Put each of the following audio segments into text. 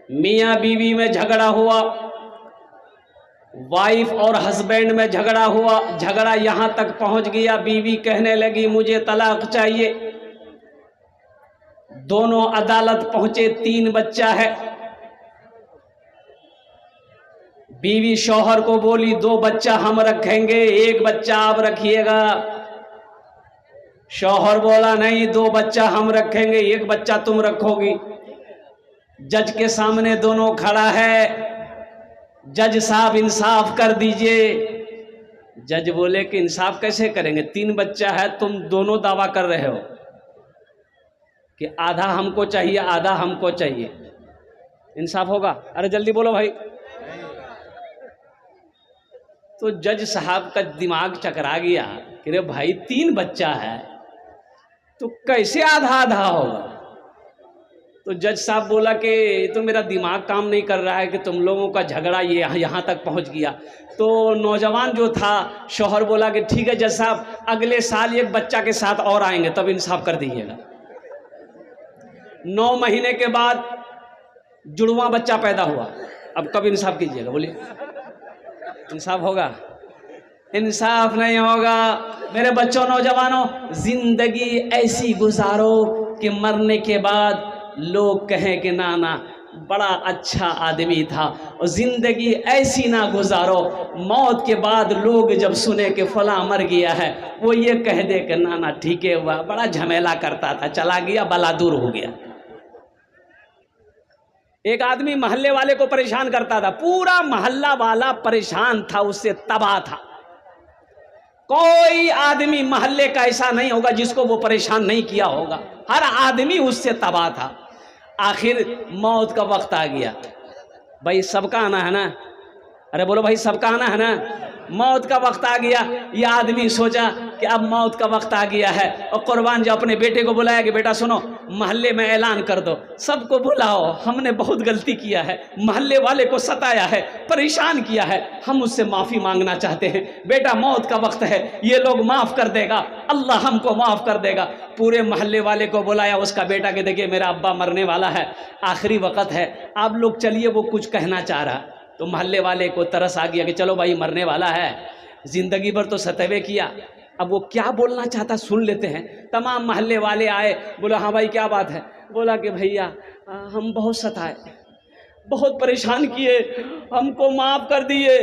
मियाँ बीवी में झगड़ा हुआ, वाइफ और हस्बैंड में झगड़ा हुआ, झगड़ा यहां तक पहुंच गया बीवी कहने लगी मुझे तलाक चाहिए। दोनों अदालत पहुंचे, 3 बच्चा है। बीवी शौहर को बोली 2 बच्चा हम रखेंगे, 1 बच्चा आप रखिएगा। शौहर बोला नहीं, 2 बच्चा हम रखेंगे, 1 बच्चा तुम रखोगी। जज के सामने दोनों खड़ा है। जज साहब इंसाफ कर दीजिए। जज बोले कि इंसाफ कैसे करेंगे, 3 बच्चा है, तुम दोनों दावा कर रहे हो कि आधा हमको चाहिए आधा हमको चाहिए, इंसाफ होगा? अरे जल्दी बोलो भाई। तो जज साहब का दिमाग चकरा गया कि रे भाई 3 बच्चा है तो कैसे आधा आधा होगा। तो जज साहब बोला कि तो मेरा दिमाग काम नहीं कर रहा है कि तुम लोगों का झगड़ा ये यहाँ तक पहुँच गया। तो नौजवान जो था शौहर बोला कि ठीक है जज साहब, अगले साल 1 बच्चा के साथ और आएंगे तब इंसाफ कर दीजिएगा। 9 महीने के बाद जुड़वा बच्चा पैदा हुआ, अब कब इंसाफ कीजिएगा बोलिए? इंसाफ होगा? इंसाफ नहीं होगा। मेरे बच्चों, नौजवानों, जिंदगी ऐसी गुजारो कि मरने के बाद लोग कहें कि ना ना बड़ा अच्छा आदमी था। और जिंदगी ऐसी ना गुजारो मौत के बाद लोग जब सुने कि फला मर गया है वो ये कह दे कि ना ना ठीक है हुआ, बड़ा झमेला करता था, चला गया, बला दूर हो गया। एक आदमी मोहल्ले वाले को परेशान करता था, पूरा मोहल्ला वाला परेशान था, उससे तबाह था। कोई आदमी मोहल्ले का ऐसा नहीं होगा जिसको वो परेशान नहीं किया होगा, हर आदमी उससे तबाह था। आखिर मौत का वक्त आ गया। भाई सबका आना है ना? अरे बोलो भाई, सबका आना है ना? मौत का वक्त आ गया। ये आदमी सोचा कि अब मौत का वक्त आ गया है, और कुर्बान जो अपने बेटे को बुलाया कि बेटा सुनो, मोहल्ले में ऐलान कर दो, सबको बुलाओ, हमने बहुत गलती किया है, मोहल्ले वाले को सताया है, परेशान किया है, हम उससे माफ़ी मांगना चाहते हैं। बेटा मौत का वक्त है, ये लोग माफ़ कर देगा, अल्लाह हमको माफ़ कर देगा। पूरे मोहल्ले वाले को बुलाया, उसका बेटा के देखिए मेरा अब्बा मरने वाला है, आखिरी वक्त है, आप लोग चलिए, वो कुछ कहना चाह रहा। तो मोहल्ले वाले को तरस आ गया कि चलो भाई मरने वाला है, जिंदगी भर तो सतवे किया, अब वो क्या बोलना चाहता सुन लेते हैं। तमाम मोहल्ले वाले आए, बोला हाँ भाई क्या बात है? बोला कि भैया हम बहुत सताए, बहुत परेशान किए, हमको माफ़ कर दिए।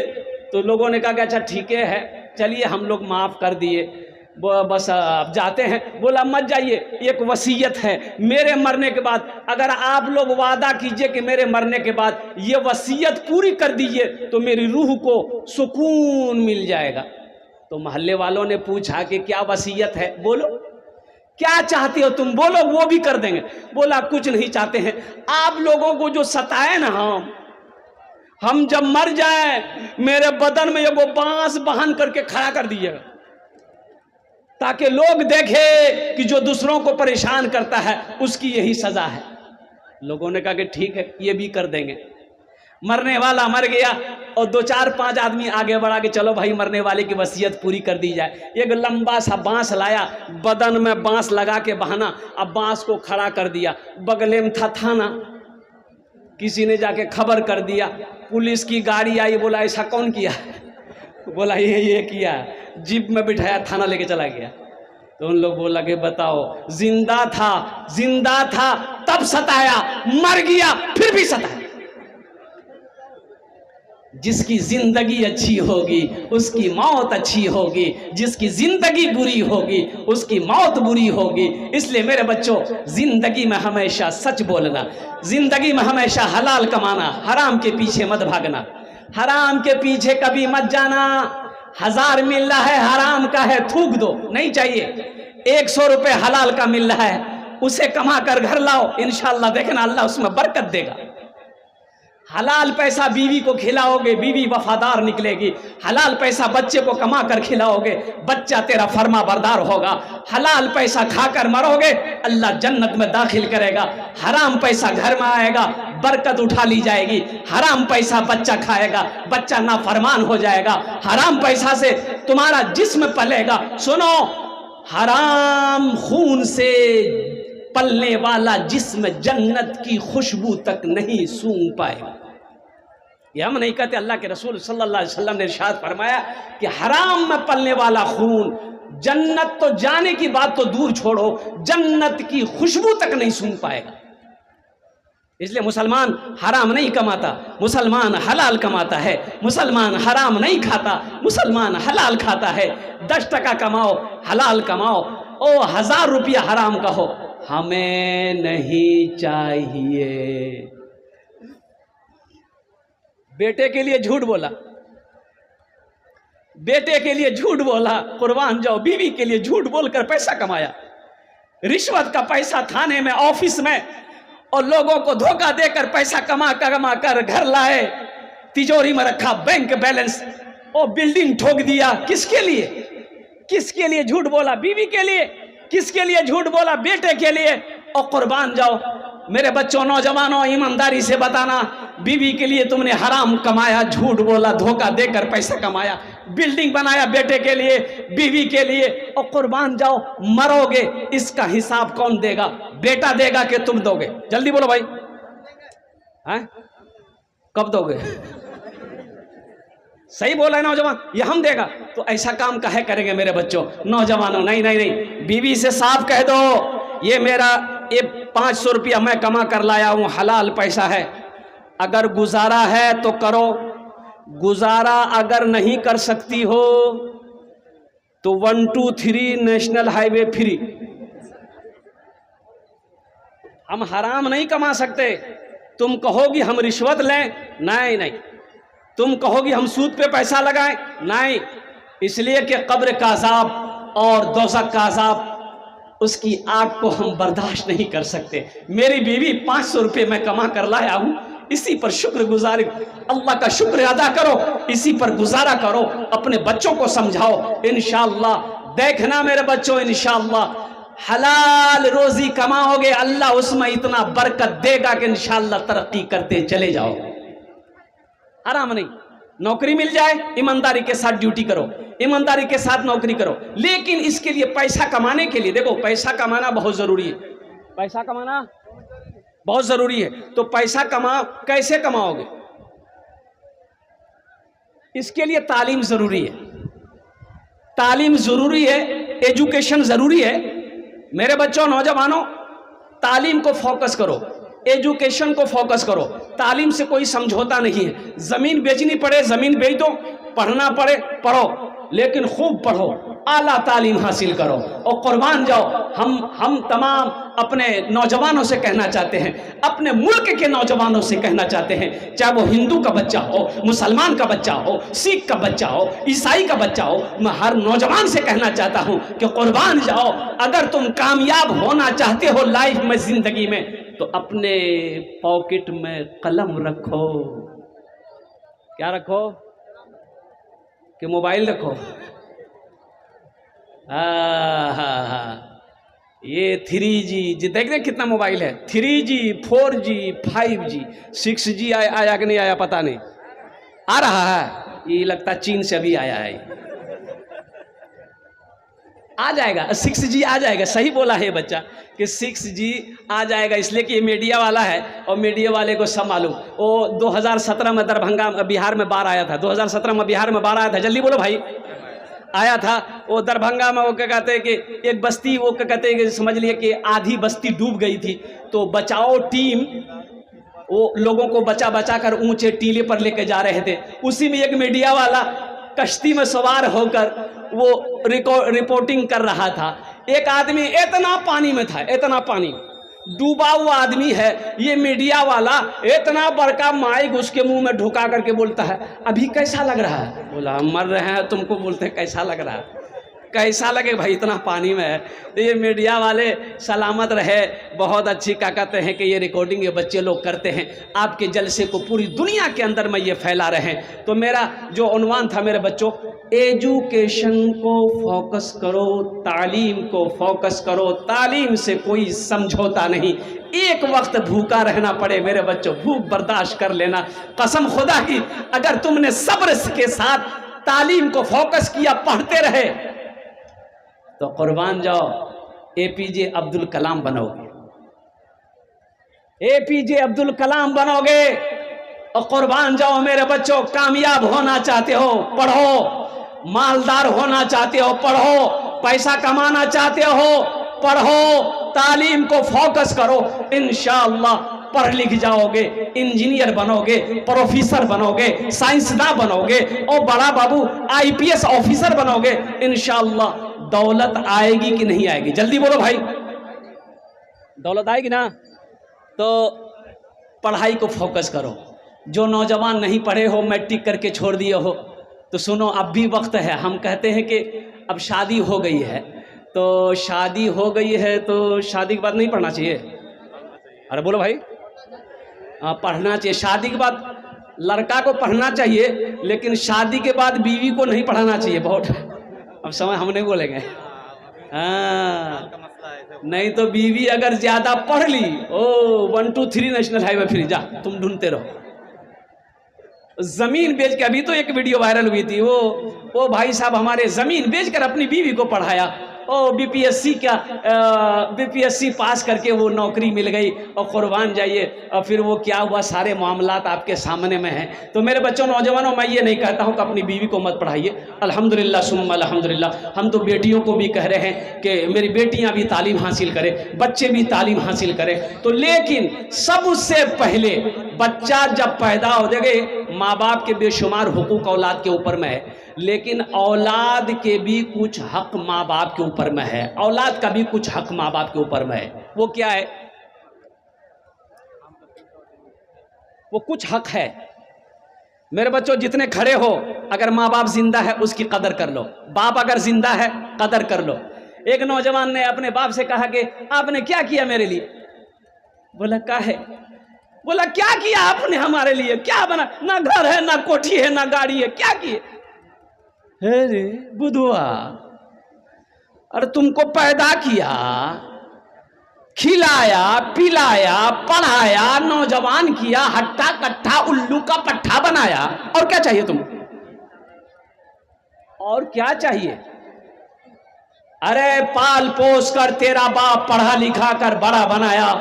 तो लोगों ने कहा कि अच्छा ठीक है, चलिए हम लोग माफ़ कर दिए, बस अब जाते हैं। बोला मत जाइए, एक वसीयत है, मेरे मरने के बाद अगर आप लोग वादा कीजिए कि मेरे मरने के बाद ये वसीयत पूरी कर दीजिए तो मेरी रूह को सुकून मिल जाएगा। तो मोहल्ले वालों ने पूछा कि क्या वसीयत है, बोलो क्या चाहते हो तुम, बोलो वो भी कर देंगे। बोला कुछ नहीं चाहते हैं, आप लोगों को जो सताए ना, हम जब मर जाए मेरे बदन में वो बांस बहन करके खड़ा कर दीजिएगा, ताकि लोग देखें कि जो दूसरों को परेशान करता है उसकी यही सजा है। लोगों ने कहा कि ठीक है, ये भी कर देंगे। मरने वाला मर गया और 2 4 5 आदमी आगे बढ़ा के चलो भाई मरने वाले की वसीयत पूरी कर दी जाए। एक लंबा सा बांस लाया, बदन में बांस लगा के बहाना, अब बांस को खड़ा कर दिया। बगले में था थाना, किसी ने जाके खबर कर दिया, पुलिस की गाड़ी आई, बोला ऐसा कौन किया? बोला ये किया, जीप में बिठाया, थाना लेके चला गया। तो उन लोग बोला कि बताओ, जिंदा था तब सताया, मर गया फिर भी सताया। जिसकी जिंदगी अच्छी होगी उसकी मौत अच्छी होगी, जिसकी जिंदगी बुरी होगी उसकी मौत बुरी होगी। इसलिए मेरे बच्चों, जिंदगी में हमेशा सच बोलना, जिंदगी में हमेशा हलाल कमाना, हराम के पीछे मत भागना, हराम के पीछे कभी मत जाना। 1000 मिल रहा है हराम का है, थूक दो, नहीं चाहिए। 100 रुपए हलाल का मिल रहा है, उसे कमा कर घर लाओ, इंशाअल्लाह देखना अल्लाह उसमें बरकत देगा। हलाल पैसा बीवी को खिलाओगे, बीवी वफादार निकलेगी। हलाल पैसा बच्चे को कमा कर खिलाओगे, बच्चा तेरा फर्मा बरदार होगा। हलाल पैसा खाकर मरोगे, अल्लाह जन्नत में दाखिल करेगा। हराम पैसा घर में आएगा, बरकत उठा ली जाएगी। हराम पैसा बच्चा खाएगा, बच्चा नाफरमान हो जाएगा। हराम पैसा से तुम्हारा जिस्म पलेगा। सुनो, हराम खून से पलने वाला जिस्म जन्नत की खुशबू तक नहीं सूंघ पाएगा। ये हम नहीं कहते, अल्लाह के रसूल सल्लल्लाहु अलैहि वसल्लम ने इरशाद फरमाया कि हराम में पलने वाला खून जन्नत तो जाने की बात तो दूर छोड़ो, जन्नत की खुशबू तक नहीं सूंघ पाएगा। इसलिए मुसलमान हराम नहीं कमाता, मुसलमान हलाल कमाता है, मुसलमान हराम नहीं खाता, मुसलमान हलाल खाता है। 10 टका कमाओ, हलाल कमाओ, ओ 1000 रुपया हराम का हो, हमें नहीं चाहिए। बेटे के लिए झूठ बोला, बेटे के लिए झूठ बोला, कुर्बान जाओ, बीवी के लिए झूठ बोलकर पैसा कमाया, रिश्वत का पैसा थाने में, ऑफिस में, और लोगों को धोखा देकर पैसा कमा कर घर लाए, तिजोरी में रखा बैंक बैलेंस, और बिल्डिंग ठोक दिया। किसके लिए? किसके लिए झूठ बोला? बीवी के लिए। किसके लिए झूठ बोला? बेटे के लिए। और कुर्बान जाओ मेरे बच्चों, नौजवानों, ईमानदारी से बताना, बीवी के लिए तुमने हराम कमाया, झूठ बोला, धोखा देकर पैसा कमाया, बिल्डिंग बनाया बेटे के लिए, बीवी के लिए, और कुर्बान जाओ मरोगे, इसका हिसाब कौन देगा? बेटा देगा कि तुम दोगे? जल्दी बोलो भाई, हैं? कब दोगे? सही बोला है नौजवान, ये हम देगा। तो ऐसा काम काहे करेंगे मेरे बच्चों, नौजवानों? नहीं नहीं नहीं, बीवी से साफ कह दो, ये मेरा ये 500 रुपया मैं कमा कर लाया हूं, हलाल पैसा है, अगर गुजारा है तो करो, गुजारा अगर नहीं कर सकती हो तो 1 2 3 नेशनल हाईवे फ्री। हम हराम नहीं कमा सकते। तुम कहोगी हम रिश्वत लें, नहीं नहीं। तुम कहोगी हम सूद पे पैसा लगाएं, नहीं। इसलिए कि कब्र का अज़ाब और दोज़ख का अज़ाब, उसकी आग को हम बर्दाश्त नहीं कर सकते। मेरी बीवी 500 रुपये मैं कमा कर लाया हूं, इसी पर शुक्रगुजारी, अल्लाह का शुक्र अदा करो, इसी पर गुजारा करो, अपने बच्चों को समझाओ। इंशाअल्लाह देखना मेरे बच्चों, इंशाअल्लाह हलाल रोजी कमाओगे, अल्लाह उसमें इतना बरकत देगा कि इंशाअल्लाह तरक्की करते चले जाओ। हराम नहीं। नौकरी मिल जाए, ईमानदारी के साथ ड्यूटी करो, ईमानदारी के साथ नौकरी करो, लेकिन इसके लिए पैसा कमाने के लिए, देखो पैसा कमाना बहुत जरूरी है, पैसा कमाना बहुत जरूरी है। तो पैसा कमाओ, कैसे कमाओगे? इसके लिए तालीम जरूरी है, तालीम जरूरी है, एजुकेशन जरूरी है। मेरे बच्चों, नौजवानों, तालीम को फोकस करो, एजुकेशन को फोकस करो। तालीम से कोई समझौता नहीं है। जमीन बेचनी पड़े जमीन बेच दो, पढ़ना पड़े पढ़ो, लेकिन खूब पढ़ो, आला तालीम हासिल करो। और कुर्बान जाओ, हम तमाम अपने नौजवानों से कहना चाहते हैं, अपने मुल्क के नौजवानों से कहना चाहते हैं, चाहे वो हिंदू का बच्चा हो, मुसलमान का बच्चा हो, सिख का बच्चा हो, ईसाई का बच्चा हो, मैं हर नौजवान से कहना चाहता हूं कि कुर्बान जाओ, अगर तुम कामयाब होना चाहते हो लाइफ में, जिंदगी में, तो अपने पॉकेट में कलम रखो। क्या रखो? कि मोबाइल रखो? ये 3G जी, देख रहे कितना मोबाइल है, 3G 4G 5G 6G आया कि नहीं आया पता नहीं, आ रहा है, ये लगता चीन से अभी आया है। आ जाएगा 6G आ जाएगा, सही बोला है बच्चा कि 6G आ जाएगा, इसलिए कि ये मीडिया वाला है और मीडिया वाले को सब मालूम। वो 2017 में दरभंगा बिहार में बाढ़ आया था, 2017 में बिहार में बाढ़ आया था, जल्दी बोलो भाई, आया था। वो दरभंगा में वो क्या कहते हैं कि एक बस्ती, वो क्या कहते हैं कि समझ लिए कि आधी बस्ती डूब गई थी, तो बचाओ टीम वो लोगों को बचा बचा कर ऊंचे टीले पर लेके जा रहे थे। उसी में एक मीडिया वाला कश्ती में सवार होकर वो रिपोर्टिंग कर रहा था। एक आदमी इतना पानी में था, इतना पानी, डूबा हुआ आदमी है, ये मीडिया वाला इतना बड़का माइक उसके मुंह में ढुका करके बोलता है, अभी कैसा लग रहा है? बोला हम मर रहे हैं, तुमको बोलते हैं कैसा लग रहा है? कैसा लगे भाई, इतना पानी में है। तो ये मीडिया वाले सलामत रहे, बहुत अच्छी क्या कहते हैं कि ये रिकॉर्डिंग ये बच्चे लोग करते हैं, आपके जलसे को पूरी दुनिया के अंदर में ये फैला रहे हैं। तो मेरा जो उन्वान था मेरे बच्चों, एजुकेशन को फोकस करो, तालीम को फोकस करो, तालीम से कोई समझौता नहीं। एक वक्त भूखा रहना पड़े मेरे बच्चों, भूख बर्दाश्त कर लेना, कसम खुदा की, अगर तुमने सब्र के साथ तालीम को फोकस किया, पढ़ते रहे, तो कुर्बान जाओ APJ अब्दुल कलाम बनोगे। APJ अब्दुल कलाम बनोगे। और कुर्बान जाओ मेरे बच्चों, कामयाब होना चाहते हो पढ़ो, मालदार होना चाहते हो पढ़ो, पैसा कमाना चाहते हो पढ़ो, तालीम को फोकस करो, इंशाअल्लाह पढ़ लिख जाओगे, इंजीनियर बनोगे, प्रोफेसर बनोगे, साइंसदान बनोगे और बड़ा बाबू IPS ऑफिसर बनोगे। इंशाअल्लाह दौलत आएगी कि नहीं आएगी? जल्दी बोलो भाई, दौलत आएगी ना? तो पढ़ाई को फोकस करो। जो नौजवान नहीं पढ़े हो, मैट्रिक करके छोड़ दिए हो, तो सुनो अब भी वक्त है। हम कहते हैं कि अब शादी हो गई है, तो शादी हो गई है तो शादी के बाद नहीं पढ़ना चाहिए? अरे बोलो भाई, पढ़ना चाहिए। शादी के बाद लड़का को पढ़ना चाहिए, लेकिन शादी के बाद बीवी को नहीं पढ़ाना चाहिए। बहुत अब समय हम नहीं बोलेंगे। हाँ, नहीं तो बीवी अगर ज्यादा पढ़ ली, 1 2 3 नेशनल हाईवे फ्री, जा तुम ढूंढते रहो। जमीन बेच के, अभी तो एक वीडियो वायरल हुई थी, वो भाई साहब हमारे जमीन बेचकर अपनी बीवी को पढ़ाया। BPSC पास करके वो नौकरी मिल गई और कुर्बान जाइए। और फिर वो क्या हुआ, सारे मामलात आपके सामने में हैं। तो मेरे बच्चों, नौजवानों, मैं ये नहीं कहता हूँ कि अपनी बीवी को मत पढ़ाइए। अल्हम्दुलिल्लाह सुम्मा अल्हम्दुलिल्लाह, हम तो बेटियों को भी कह रहे हैं कि मेरी बेटियाँ भी तालीम हासिल करें, बच्चे भी तालीम हासिल करें। तो लेकिन सबसे पहले बच्चा जब पैदा हो जाएगा, माँ बाप के बेशुमार हुकूक औलाद के ऊपर में है, लेकिन औलाद के भी कुछ हक माँ बाप के ऊपर में है। औलाद का भी कुछ हक माँ बाप के ऊपर में है। वो क्या है? वो कुछ हक है। मेरे बच्चों, जितने खड़े हो, अगर माँ बाप जिंदा है उसकी कदर कर लो। बाप अगर जिंदा है कदर कर लो। एक नौजवान ने अपने बाप से कहा कि आपने क्या किया मेरे लिए? बोला क्या है? बोला क्या किया आपने हमारे लिए? क्या बना? ना घर है, ना कोठी है, ना गाड़ी है, क्या किए? अरे बुधवा, अरे तुमको पैदा किया, खिलाया, पिलाया, पढ़ाया, नौजवान किया, हट्टा कट्ठा उल्लू का पट्ठा बनाया, और क्या चाहिए तुमको? और क्या चाहिए? अरे पाल पोस कर तेरा बाप पढ़ा लिखा कर बड़ा बनाया,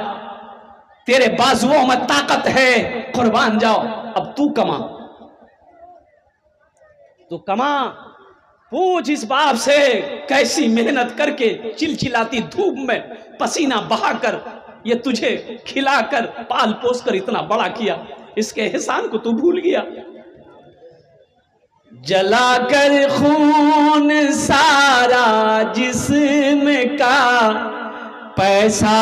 तेरे बाजुओं में ताकत है, कुर्बान जाओ, अब तू कमा, तू कमा। पूछ इस बाप से कैसी मेहनत करके चिलचिलाती धूप में पसीना बहाकर ये तुझे खिलाकर पाल पोस कर इतना बड़ा किया, इसके एहसान को तू भूल गया। जलाकर खून सारा जिस्म का पैसा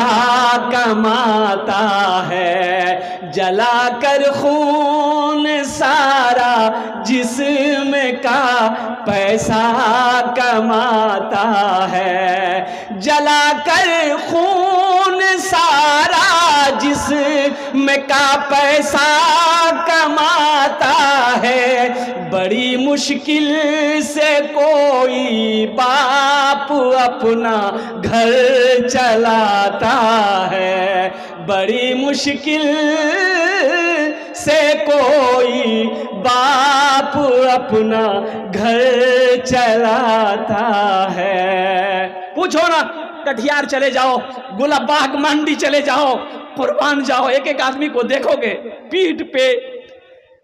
कमाता है, जलाकर खून सारा जिस्म का पैसा कमाता है, जलाकर खून सारा जिस्म का पैसा कमाता है। बड़ी मुश्किल से कोई बाप अपना घर चलाता है, बड़ी मुश्किल से कोई बाप अपना घर चलाता है। पूछो ना, कटिहार चले जाओ, गुलाबबाग मंडी चले जाओ, कुर्बान जाओ, एक एक आदमी को देखोगे पीठ पे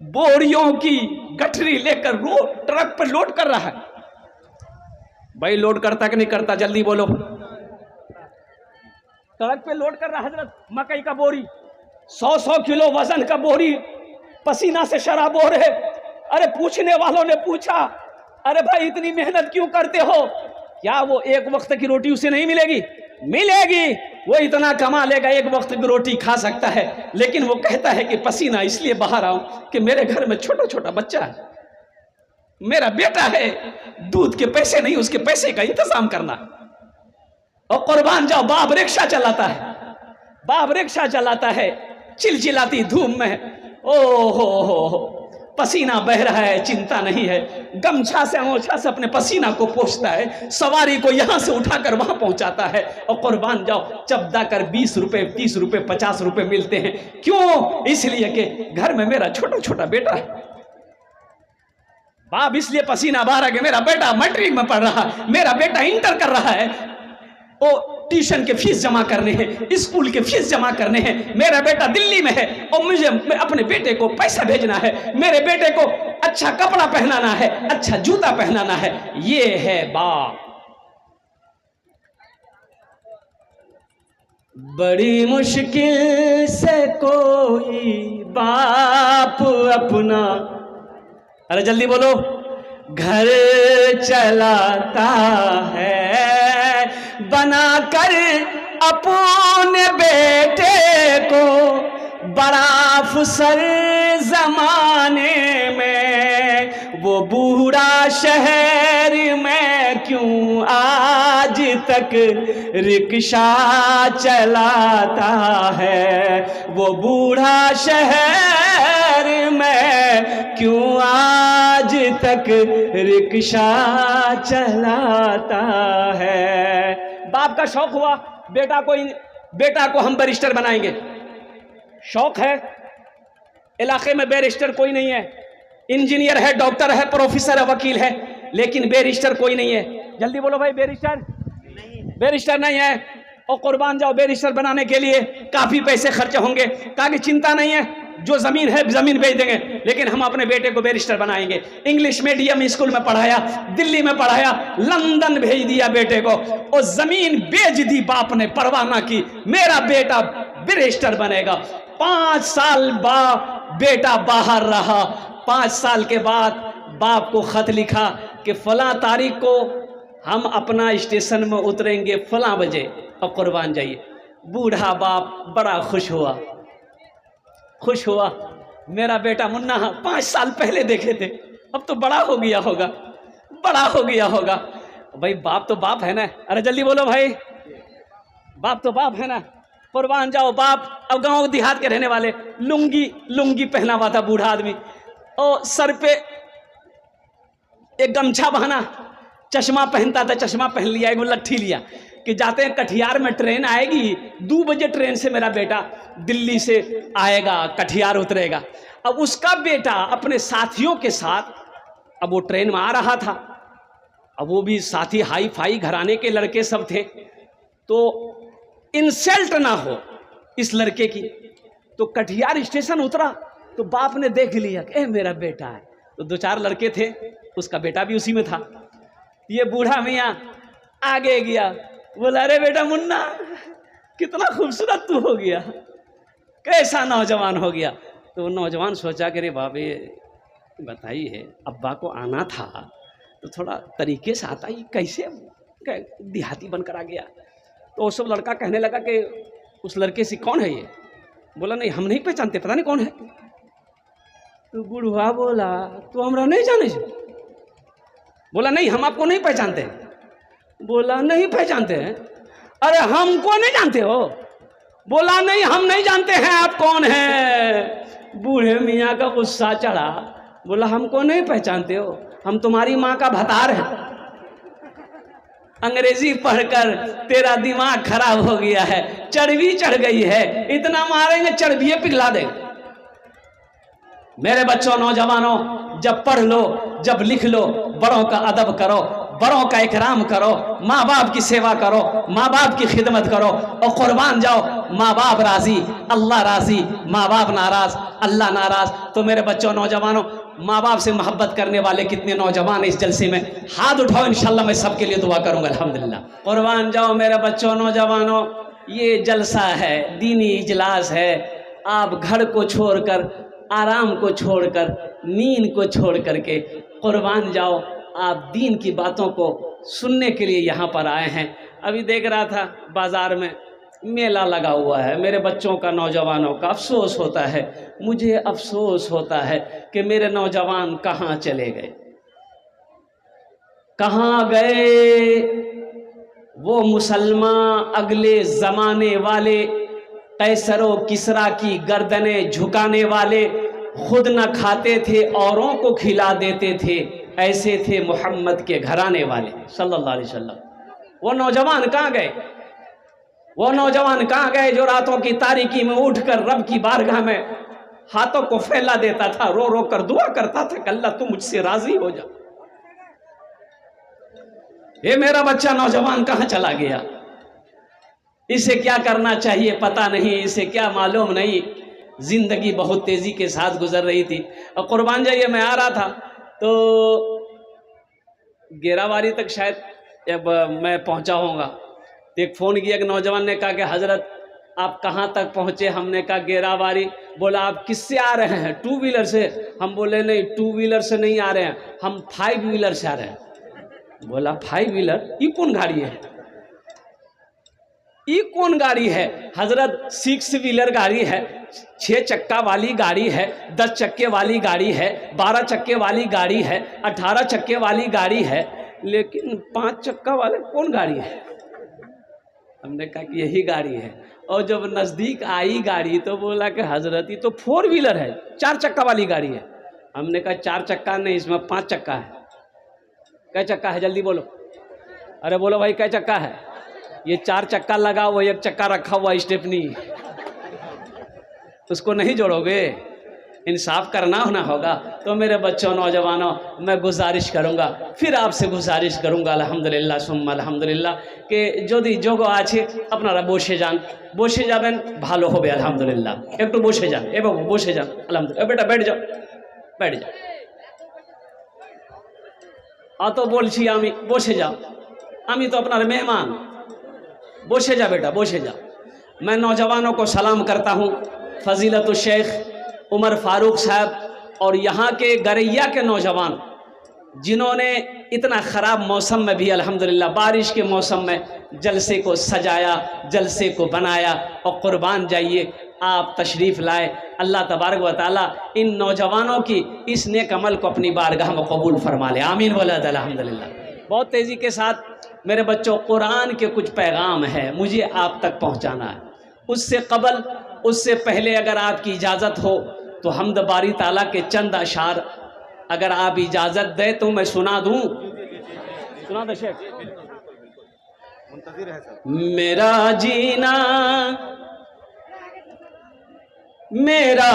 बोरियों की गठरी लेकर ट्रक पर लोड कर रहा है। भाई लोड करता कि नहीं करता? जल्दी बोलो। ट्रक पे लोड कर रहा है हजरत, मकई का बोरी, 100-100 किलो वजन का बोरी, पसीना से शराबोर है। अरे पूछने वालों ने पूछा, अरे भाई इतनी मेहनत क्यों करते हो? क्या वो एक वक्त की रोटी उसे नहीं मिलेगी? मिलेगी, वो इतना कमा लेगा, एक वक्त की रोटी खा सकता है, लेकिन वो कहता है कि पसीना इसलिए बहा रहा हूं कि मेरे घर में छोटा छोटा बच्चा है, मेरा बेटा है, दूध के पैसे नहीं, उसके पैसे का इंतजाम करना। और कुर्बान जाओ, बाप रिक्शा चलाता है, बाप रिक्शा चलाता है, चिलचिलाती धूप में, ओ हो, पसीना बह रहा है, चिंता नहीं है, गमछा से अंगोछा से अपने पसीना को पोंछता है, सवारी को यहां से उठाकर वहां पहुंचाता है। और कुर्बान जाओ, चबदा कर 20 रुपए, 30 रुपए, 50 रुपए मिलते हैं। क्यों? इसलिए कि घर में मेरा छोटा छोटा बेटा है। बाप इसलिए पसीना बहा रहा है कि मेरा बेटा मैट्रिक में पढ़ रहा है, मेरा बेटा इंटर कर रहा है। ओ ट्यूशन के फीस जमा करने हैं, स्कूल के फीस जमा करने हैं, मेरा बेटा दिल्ली में है और मुझे अपने बेटे को पैसा भेजना है, मेरे बेटे को अच्छा कपड़ा पहनाना है, अच्छा जूता पहनाना है। ये है बाप। बड़ी मुश्किल से कोई बाप अपना, अरे जल्दी बोलो, घर चलाता है, बनाकर अपने बेटे को बड़ा अफसर जमाने में। वो बूढ़ा शहर में क्यों आज तक रिक्शा चलाता है, वो बूढ़ा शहर में क्यों आज तक रिक्शा चलाता है। बाप का शौक हुआ बेटा को हम बैरिस्टर बनाएंगे। शौक है, इलाके में बैरिस्टर कोई नहीं है, इंजीनियर है, डॉक्टर है, प्रोफेसर है, वकील है, लेकिन बैरिस्टर कोई नहीं है। जल्दी बोलो भाई, बैरिस्टर नहीं है। और कुर्बान जाओ, बैरिस्टर बनाने के लिए काफी पैसे खर्च होंगे। कहा कि चिंता नहीं है, जो जमीन है जमीन बेच देंगे, लेकिन हम अपने बेटे को बैरिस्टर बनाएंगे। इंग्लिश मीडियम स्कूल में पढ़ाया, दिल्ली में पढ़ाया, लंदन भेज दिया बेटे को, और जमीन बेच दी बाप ने, परवाह ना की, मेरा बेटा बैरिस्टर बनेगा। 5 साल बेटा बाहर रहा। 5 साल के बाद बाप को खत लिखा कि फला तारीख को हम अपना स्टेशन में उतरेंगे फला बजे, अब कुर्बान जाइए। बूढ़ा बाप बड़ा खुश हुआ, मेरा बेटा मुन्ना 5 साल पहले देखे थे, अब तो बड़ा हो गया होगा। भाई बाप तो बाप है ना, अरे जल्दी बोलो भाई, बाप तो बाप है ना। कुर्बान जाओ, बाप अब गांव देहात के रहने वाले, लुंगी पहना हुआ था बूढ़ा आदमी, और सर पे एक गमछा बहाना, चश्मा पहनता था, चश्मा पहन लिया, एक लट्ठी लिया कि जाते हैं कटिहार में ट्रेन आएगी, 2 बजे ट्रेन से मेरा बेटा दिल्ली से आएगा, कटिहार उतरेगा। अब उसका बेटा अपने साथियों के साथ, अब वो ट्रेन में आ रहा था, अब वो भी साथी हाई फाई घराने के लड़के सब थे, तो इंसल्ट ना हो इस लड़के की, तो कटिहार स्टेशन उतरा तो बाप ने देख लिया कि मेरा बेटा है, तो 2-4 लड़के थे, उसका बेटा भी उसी में था। ये बूढ़ा मियाँ आगे गया, बोला अरे बेटा मुन्ना, कितना खूबसूरत तू हो गया, कैसा नौजवान हो गया। तो वो नौजवान सोचा कि अरे बाबे बताइए, अब्बा को आना था तो थोड़ा तरीके से आता, ही कैसे देहाती बनकर आ गया। तो वो सब लड़का कहने लगा कि उस लड़के से कौन है ये? बोला नहीं हम नहीं पहचानते, पता नहीं कौन है। तो बूढ़ा बोला तो हमरा नहीं जाने से? बोला नहीं हम आपको नहीं पहचानते। बोला नहीं पहचानते हैं? अरे हमको नहीं जानते हो? बोला नहीं हम नहीं जानते हैं आप कौन हैं। बूढ़े मियाँ का गुस्सा चढ़ा, बोला हमको नहीं पहचानते हो, हम तुम्हारी माँ का भतार है। अंग्रेजी पढ़कर तेरा दिमाग खराब हो गया है, चर्बी चढ़ गई है, इतना मारेंगे चर्बी पिघला दे। मेरे बच्चों नौजवानों, जब पढ़ लो, जब लिख लो, बड़ों का अदब करो, बड़ों का इकराम करो, माँ बाप की सेवा करो, माँ बाप की खिदमत करो और कुर्बान जाओ। माँ बाप राजी, अल्लाह राजी, माँ बाप नाराज, अल्लाह नाराज। तो मेरे बच्चों नौजवानों, माँ बाप से मोहब्बत करने वाले कितने नौजवान इस जलसे में, हाथ उठाओ, इंशाल्लाह मैं सबके लिए दुआ करूंगा। अल्हम्दुलिल्लाह। कुर्बान जाओ मेरे बच्चों नौजवानों, ये जलसा है, दीनी इजलास है। आप घर को छोड़कर, आराम को छोड़कर, नींद को छोड़ करके कुर्बान जाओ। आप दीन की बातों को सुनने के लिए यहाँ पर आए हैं। अभी देख रहा था बाज़ार में मेला लगा हुआ है, मेरे बच्चों का, नौजवानों का अफसोस होता है, मुझे अफसोस होता है कि मेरे नौजवान कहाँ चले गए, कहाँ गए वो मुसलमान अगले ज़माने वाले, कैसरो किसरा की गर्दनें झुकाने वाले, खुद न खाते थे औरों को खिला देते थे, ऐसे थे मोहम्मद के घराने वाले सल्लल्लाहु अलैहि वसल्लम। वो नौजवान कहाँ गए? वो नौजवान कहाँ गए जो रातों की तारीकी में उठकर रब की बारगाह में हाथों को फैला देता था, रो रो कर दुआ करता था कि अल्लाह तू मुझसे राजी हो जा। ये मेरा बच्चा नौजवान कहाँ चला गया? इसे क्या करना चाहिए पता नहीं, इसे क्या मालूम नहीं। जिंदगी बहुत तेजी के साथ गुजर रही थी। और कुर्बान जाइए, मैं आ रहा था तो गेरावारी तक शायद अब मैं पहुंचा होऊंगा, तो एक फ़ोन किया, एक नौजवान ने कहा कि हजरत आप कहाँ तक पहुँचे? हमने कहा गेरावारी। बोला आप किससे आ रहे हैं? टू व्हीलर से। हम बोले नहीं, टू व्हीलर से नहीं आ रहे हैं, हम 5 व्हीलर से आ रहे हैं। बोला 5 व्हीलर, ये कौन गाड़ी है? ये कौन गाड़ी है? हजरत 6 व्हीलर गाड़ी है, 6 चक्का वाली गाड़ी है, 10 चक्के वाली गाड़ी है, 12 चक्के वाली गाड़ी है, 18 चक्के वाली गाड़ी है, लेकिन 5 चक्का वाले कौन गाड़ी है? हमने कहा कि यही गाड़ी है। और जब नज़दीक आई गाड़ी तो बोला कि हजरत ये तो 4 व्हीलर है, 4 चक्का वाली गाड़ी है। हमने कहा 4 चक्का नहीं, इसमें 5 चक्का है। कै चक्का है? जल्दी बोलो। अरे बोलो भाई, कै चक्का है? ये 4 चक्का लगा हुआ, 1 चक्का रखा हुआ स्टेपनी, उसको नहीं जोड़ोगे? इंसाफ करना होना होगा। तो मेरे बच्चों, नौजवानों, मैं गुजारिश करूँगा, फिर आपसे गुजारिश करूँगा अल्हम्दुलिल्लाह सुम्मा अल्हम्दुलिल्लाह कि যদি যোগ আছে আপনারা বসে যান, বসে যাবেন ভালো হবে আলহামদুলিল্লাহ। একটু বসে যান, এ বাবু বসে যান আলহামদুলিল্লাহ। বেটা बैठ যাও, बैठ যাও। অত বলছি আমি, বসে যাও, আমি তো আপনার মেহমান। বসে जा बेटा, বসে जा। मैं नौजवानों को सलाम करता हूँ, फजीलत शेख उमर फारूक साहब और यहाँ के गरैया के नौजवान, जिन्होंने इतना ख़राब मौसम में भी अल्हम्दुलिल्लाह बारिश के मौसम में जलसे को सजाया, जलसे को बनाया। और कुर्बान जाइए, आप तशरीफ़ लाए। अल्लाह तबारक व तआला इन नौजवानों की इस नेक अमल को अपनी बारगाह में कबूल फरमा ले, आमीन वला अल्हम्दुलिल्लाह। बहुत तेज़ी के साथ मेरे बच्चों, कुरान के कुछ पैगाम है, मुझे आप तक पहुँचाना है। उससे पहले अगर आपकी इजाज़त हो तो हम्द बारी ताला के चंद अशार अगर आप इजाज़त दें तो मैं सुना दूँ। सुना दे शेख। मेरा जीना मेरा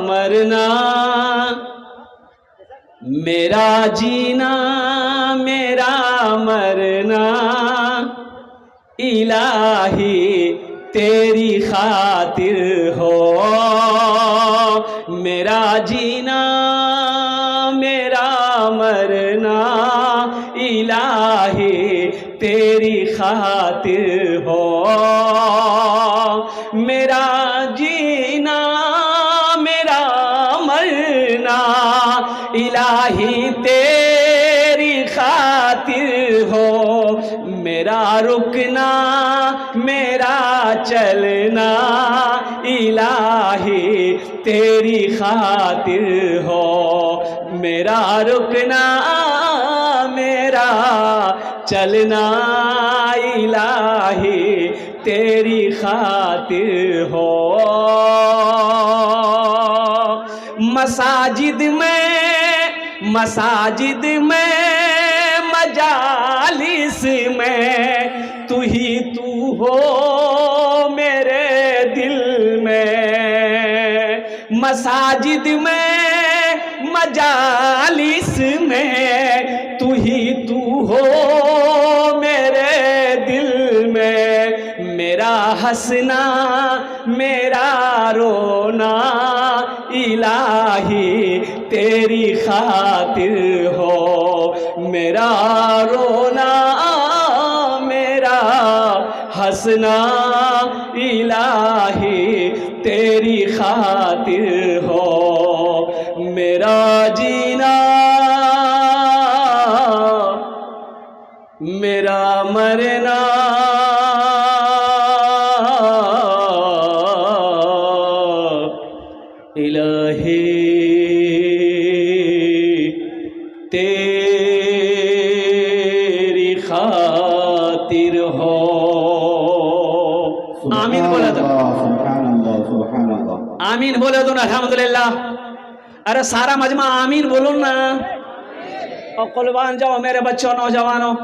मरना, मेरा जीना मेरा मरना, इलाही तेरी खातिर हो। मेरा जीना मेरा मरना, इलाही तेरी खातिर हो। मेरा जीना मेरा मरना, इलाही तेरी खातिर हो। मेरा रुकना मेरा चलना, इलाही तेरी खातिर हो। मेरा रुकना मेरा चलना, इलाही तेरी खातिर हो। मसाजिद में मजालिस में तू ही तू हो मेरे दिल में। मसाजिद में मजालिस में तू ही तू हो मेरे दिल में। मेरा हंसना मेरा रोना, इलाही तेरी खातिर हो। मेरा रोना मेरा हंसना, इलाही तेरी खातिर हो। मेरा जीना मेरा मरना, इलाही तेरी खातिर हो। आमीन बोले तो, आमीन बोले तो अल्हम्दुलिल्लाह। अरे सारा मजमा आमीन बोलो ना। और कुर्बान जाओ मेरे बच्चों, नौजवानों,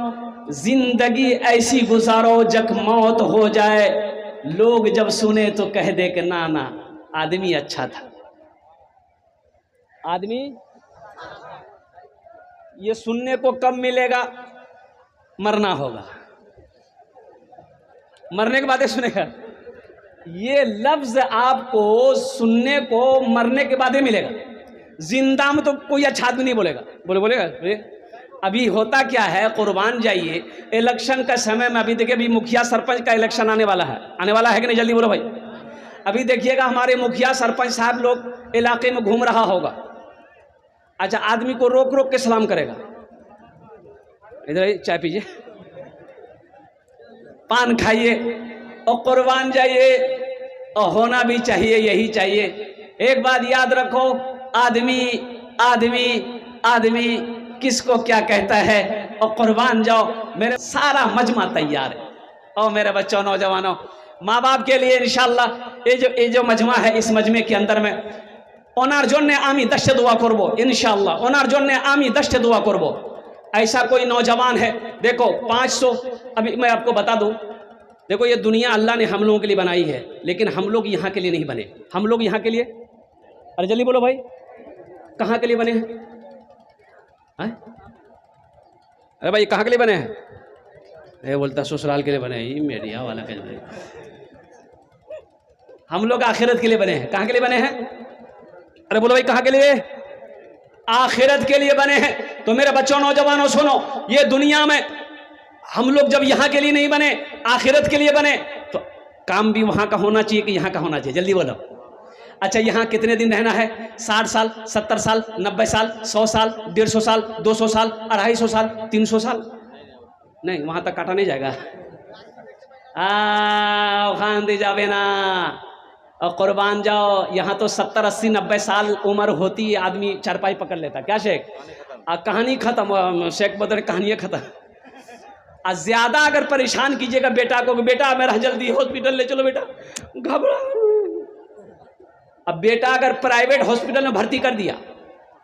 जिंदगी ऐसी गुजारो जब मौत हो जाए, लोग जब सुने तो कह दे कि ना ना आदमी अच्छा था। आदमी ये सुनने को कब मिलेगा? मरना होगा। मरने के बाद ही सुनेगा। ये लफ्ज आपको सुनने को मरने के बाद ही मिलेगा, जिंदा में तो कोई अच्छा आदमी नहीं बोलेगा। बोलेगा अभी होता क्या है, कुर्बान जाइए, इलेक्शन का समय में, अभी देखिए अभी मुखिया सरपंच का इलेक्शन आने वाला है कि नहीं, जल्दी बोलो भाई। अभी देखिएगा हमारे मुखिया सरपंच साहब लोग इलाके में घूम रहा होगा, अच्छा आदमी को रोक रोक के सलाम करेगा, इधर चाय पीजिए, पान खाइए, और कुर्बान जाइए, और होना भी चाहिए, यही चाहिए। एक बात याद रखो, आदमी आदमी आदमी किसको क्या कहता है, और कुर्बान जाओ। मेरे सारा मजमा तैयार है, और मेरे बच्चों नौजवानों, माँ बाप के लिए इंशाल्लाह ये जो मजमा है, इस मजमे के अंदर में ओनार जोन ने आमी दश्त दुआ करबो, इंशाल्लाह ओनार जोन ने आमी दश्त दुआ करबो। ऐसा कोई नौजवान है, देखो 500, अभी मैं आपको बता दूं, देखो ये दुनिया अल्लाह ने हम लोगों के लिए बनाई है, लेकिन हम लोग यहाँ के लिए नहीं बने। हम लोग यहाँ के लिए, अरे जल्दी बोलो भाई, कहाँ के लिए बने हैं? अरे भाई कहाँ के लिए बने हैं? ये बोलता ससुराल के लिए बने हैं, ये मीडिया वाला कह रहे। हम लोग आखिरत के लिए बने हैं। कहाँ के लिए बने हैं? अरे बोलो भाई कहाँ के लिए? आखिरत के लिए बने हैं। तो मेरे बच्चों नौजवानों सुनो, ये दुनिया में हम लोग जब यहाँ के लिए नहीं बने, आखिरत के लिए बने, तो काम भी वहाँ का होना चाहिए कि यहाँ का होना चाहिए, जल्दी बोलो। अच्छा यहाँ कितने दिन रहना है? 60 साल, 70 साल, 90 साल, 100 साल, 150 साल, 200 साल, 250 साल, 300 साल? नहीं, वहाँ तक काटा नहीं जाएगा। खान दे जावे ना, और कुर्बान जाओ। यहाँ तो 70, 80, 90 साल उम्र होती है, आदमी चारपाई पकड़ लेता। क्या शेख? कहानी खत्म, शेख बदर कहानी खत्म। ज्यादा अगर परेशान कीजिएगा बेटा को, बेटा मेरा जल्दी हॉस्पिटल ले चलो, बेटा घबरा। अब बेटा अगर प्राइवेट हॉस्पिटल में भर्ती कर दिया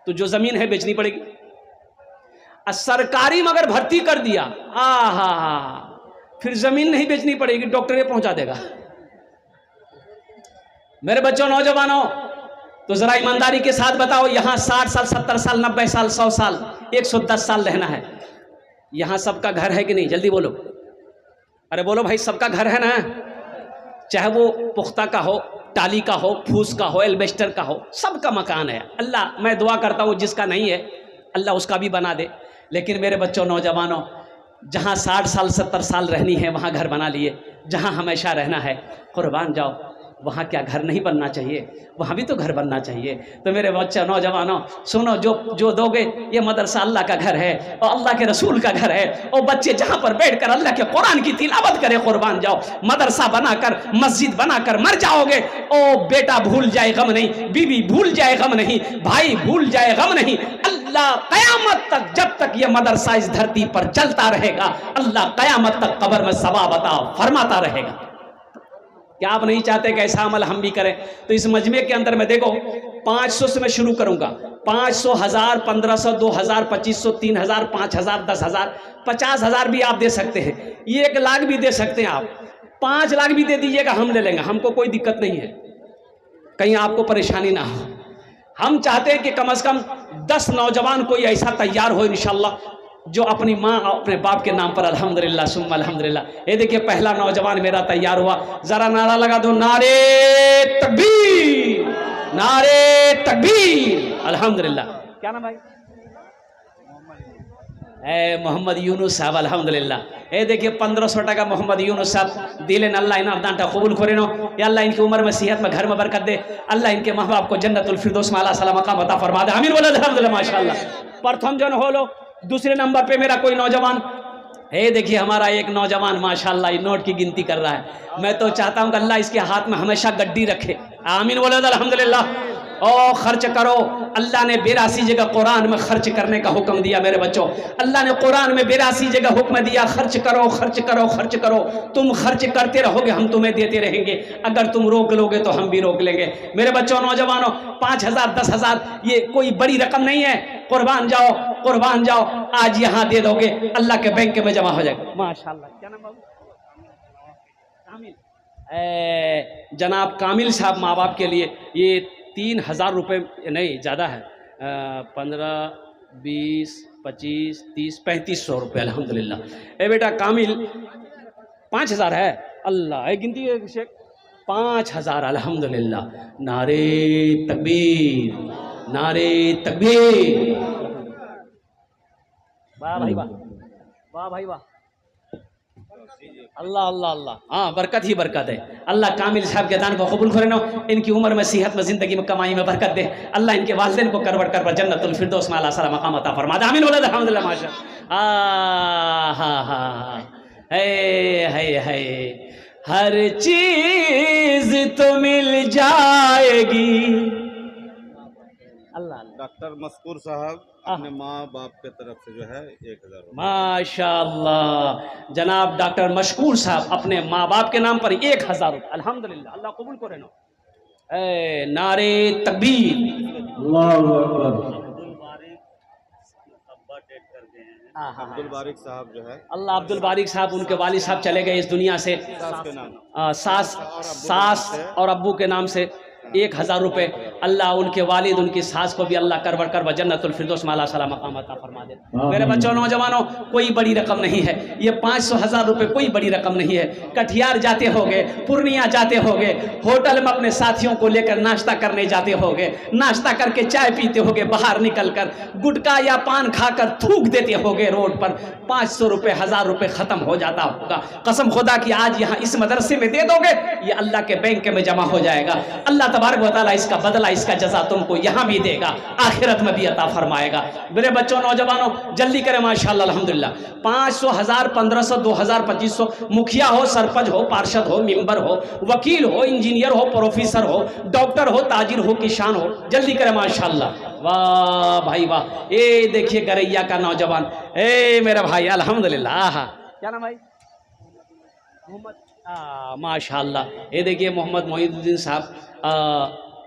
तो जो जमीन है बेचनी पड़ेगी। सरकारी में अगर भर्ती कर दिया, फिर जमीन नहीं बेचनी पड़ेगी, डॉक्टर ये पहुंचा देगा। मेरे बच्चों नौजवानों, तो जरा ईमानदारी के साथ बताओ, यहां 60 साल, 70 साल, 90 साल, 100 साल, 110 साल रहना है, यहां सबका घर है कि नहीं? जल्दी बोलो। अरे बोलो भाई, सबका घर है ना? चाहे वो पुख्ता का हो, टाली का हो, फूस का हो, एल्बेस्टर का हो, सबका मकान है। अल्लाह, मैं दुआ करता हूँ जिसका नहीं है अल्लाह उसका भी बना दे। लेकिन मेरे बच्चों नौजवानों, जहाँ 60 साल 70 साल रहनी है वहाँ घर बना लिए, जहाँ हमेशा रहना है कुर्बान जाओ, वहाँ क्या घर नहीं बनना चाहिए? वहाँ भी तो घर बनना चाहिए। तो मेरे बच्चे नौजवानों सुनो, जो दोगे, ये मदरसा अल्लाह का घर है और अल्लाह के रसूल का घर है, और बच्चे जहाँ पर बैठकर अल्लाह के कुरान की तिलावत करे, कुर्बान जाओ। मदरसा बनाकर, मस्जिद बनाकर मर जाओगे, ओ बेटा भूल जाए गम नहीं, बीवी भूल जाए गम नहीं, भाई भूल जाए गम नहीं। अल्लाह कयामत तक, जब तक ये मदरसा इस धरती पर चलता रहेगा, अल्लाह कयामत तक कब्र में सवाब अता फरमाता रहेगा। क्या आप नहीं चाहते कि ऐसा अमल हम भी करें? तो इस मजमे के अंदर मैं देखो 500 से मैं शुरू करूंगा। 500, 1000, 1500, 2000, 2500, 3000, 5000, 10,000, 50,000 भी आप दे सकते हैं, 1 लाख भी दे सकते हैं, आप 5 लाख भी दे दीजिएगा, हम ले लेंगे, हमको कोई दिक्कत नहीं है, कहीं आपको परेशानी ना हो। हम चाहते हैं कि कम से कम 10 नौजवान कोई ऐसा तैयार हो इंशाल्लाह, जो अपनी माँ अपने बाप के नाम पर अल्हम्दुलिल्लाह सुम्मा अल्हम्दुलिल्लाह। ये देखिए पहला नौजवान मेरा तैयार हुआ, जरा नारा लगा दो, नारे तकबीर, नारे तकबीर, अल्हम्दुलिल्लाह। क्या नाम भाई? मोहम्मद यूनुस साहब, अल्हम्दुलिल्लाह। ये देखिए 1500 टका मोहम्मद यूनुस साहब दिलेन, अल्लाह इन्हें अपना कबूल करे नो, या अल्लाह इनकी उम्र में सेहत में घर में बरकत दे, अल्लाह इनके माँ बाप को जन्नतुल फिरदौस में आला सला मकाम अता फरमा दे, आमीन बोलो अल्हम्दुलिल्लाह माशाअल्लाह। प्रथम जन हो लो। दूसरे नंबर पे मेरा कोई नौजवान है, देखिए हमारा एक नौजवान माशाअल्लाह नोट की गिनती कर रहा है। मैं तो चाहता हूं कि अल्लाह इसके हाथ में हमेशा गड्डी रखे, आमीन बोलो अल्हम्दुलिल्लाह। और खर्च करो, अल्लाह ने 82 जगह कुरान में खर्च करने का हुक्म दिया। मेरे बच्चों, अल्लाह ने कुरान में 82 जगह हुक्म दिया, खर्च करो, खर्च करो, खर्च करो। तुम खर्च करते रहोगे, हम तुम्हें देते रहेंगे, अगर तुम रोक लोगे तो हम भी रोक लेंगे। मेरे बच्चों नौजवानों, 5000, 10,000 ये कोई बड़ी रकम नहीं है, कुर्बान जाओ, कुर्बान जाओ, आज यहाँ दे दोगे, अल्लाह के बैंक में जमा हो जाएगा माशाअल्लाह। क्या नाम बाबू? कामिल। जनाब कामिल साहब माँ बाप के लिए ये 3000 रुपये नहीं, ज़्यादा है, 15, 20, 25, 30, 3500 रुपये अल्हम्दुलिल्लाह। ए बेटा कामिल 5000 है, अल्लाह एक गिनती है शेख 5000 अल्हम्दुलिल्लाह। नारे तकबीर, नारे तकबीर। वाह भाई वाह, वाह भाई वाह, अल्लाह अल्लाह अल्लाह। हाँ बरकत ही बरकत है। अल्लाह कामिल साहब के दान को कबूल करे ना, इनकी उम्र में, सेहत में, जिंदगी में, कमाई में बरकत दे। अल्लाह इनके वालिदैन को करवट कर जन्नतुल फिरदौस में आला साला मकाम अता फरमा दे। आमीन बोले अल्हम्दुलिल्लाह माशा। है हर चीज तो मिल जाएगी। अल्लाह। डॉक्टर मशकूर साहब अपने माँ बाप के तरफ से जो है 1000 माशाअल्लाह। जनाब डॉक्टर मशकूर साहब अपने माँ बाप के नाम पर 1000 रुपये। अल्हम्दुलिल्लाह, अल्लाह कबूल करे ना। नारे तकबीर, अब्दुल बारिक साहब जो है, अल्लाह अब्दुल बारिक साहब, उनके वालिद साहब चले गए इस दुनिया से, सास और अब्बू के नाम से 1000 रुपये। अल्लाह उनके वालिद, उनकी सास को भी अल्लाह करवर कर जन्नतुल फिरदौस में आला साला मकाम अता फरमा दे। मेरे बच्चों नौजवानों, कोई बड़ी रकम नहीं है ये 500,000 रुपये, कोई बड़ी रकम नहीं है। कटिहार जाते होगे, पूर्णिया जाते होगे, होटल में अपने साथियों को लेकर नाश्ता करने जाते होगे, नाश्ता करके चाय पीते होगे, बाहर निकल कर गुटखा या पान खाकर थूक देते होगे रोड पर, 500 रुपये 1000 रुपये खत्म हो जाता होगा। कसम खुदा की आज यहाँ इस मदरसे में दे दोगे, ये अल्लाह के बैंक में जमा हो जाएगा। अल्लाह तबारक व तआला इसका बदला, इसका जजा तुमको यहाँ भी देगा, आखिरत में भी अता फरमाएगा। मेरे बच्चों नौजवानों जल्दी करें माशाअल्लाह अल्हम्दुलिल्लाह। 500, 1000, 1500, 2000, 2500, मुखिया हो, सरपंच हो, पार्षद हो, मेंबर हो, वकील हो, इंजीनियर हो, प्रोफेसर हो, डॉक्टर हो, ताजिर हो, किसान हो, जल्दी करें माशाअल्लाह। वाह भाई वाह। ये देखिए गरैया का नौजवान, ए मेरा भाई अल्हम्दुलिल्लाह। क्या नाम भाई? मोहम्मद। माशाअल्लाह। ये देखिए मोहम्मद मोहिउद्दीन साहब,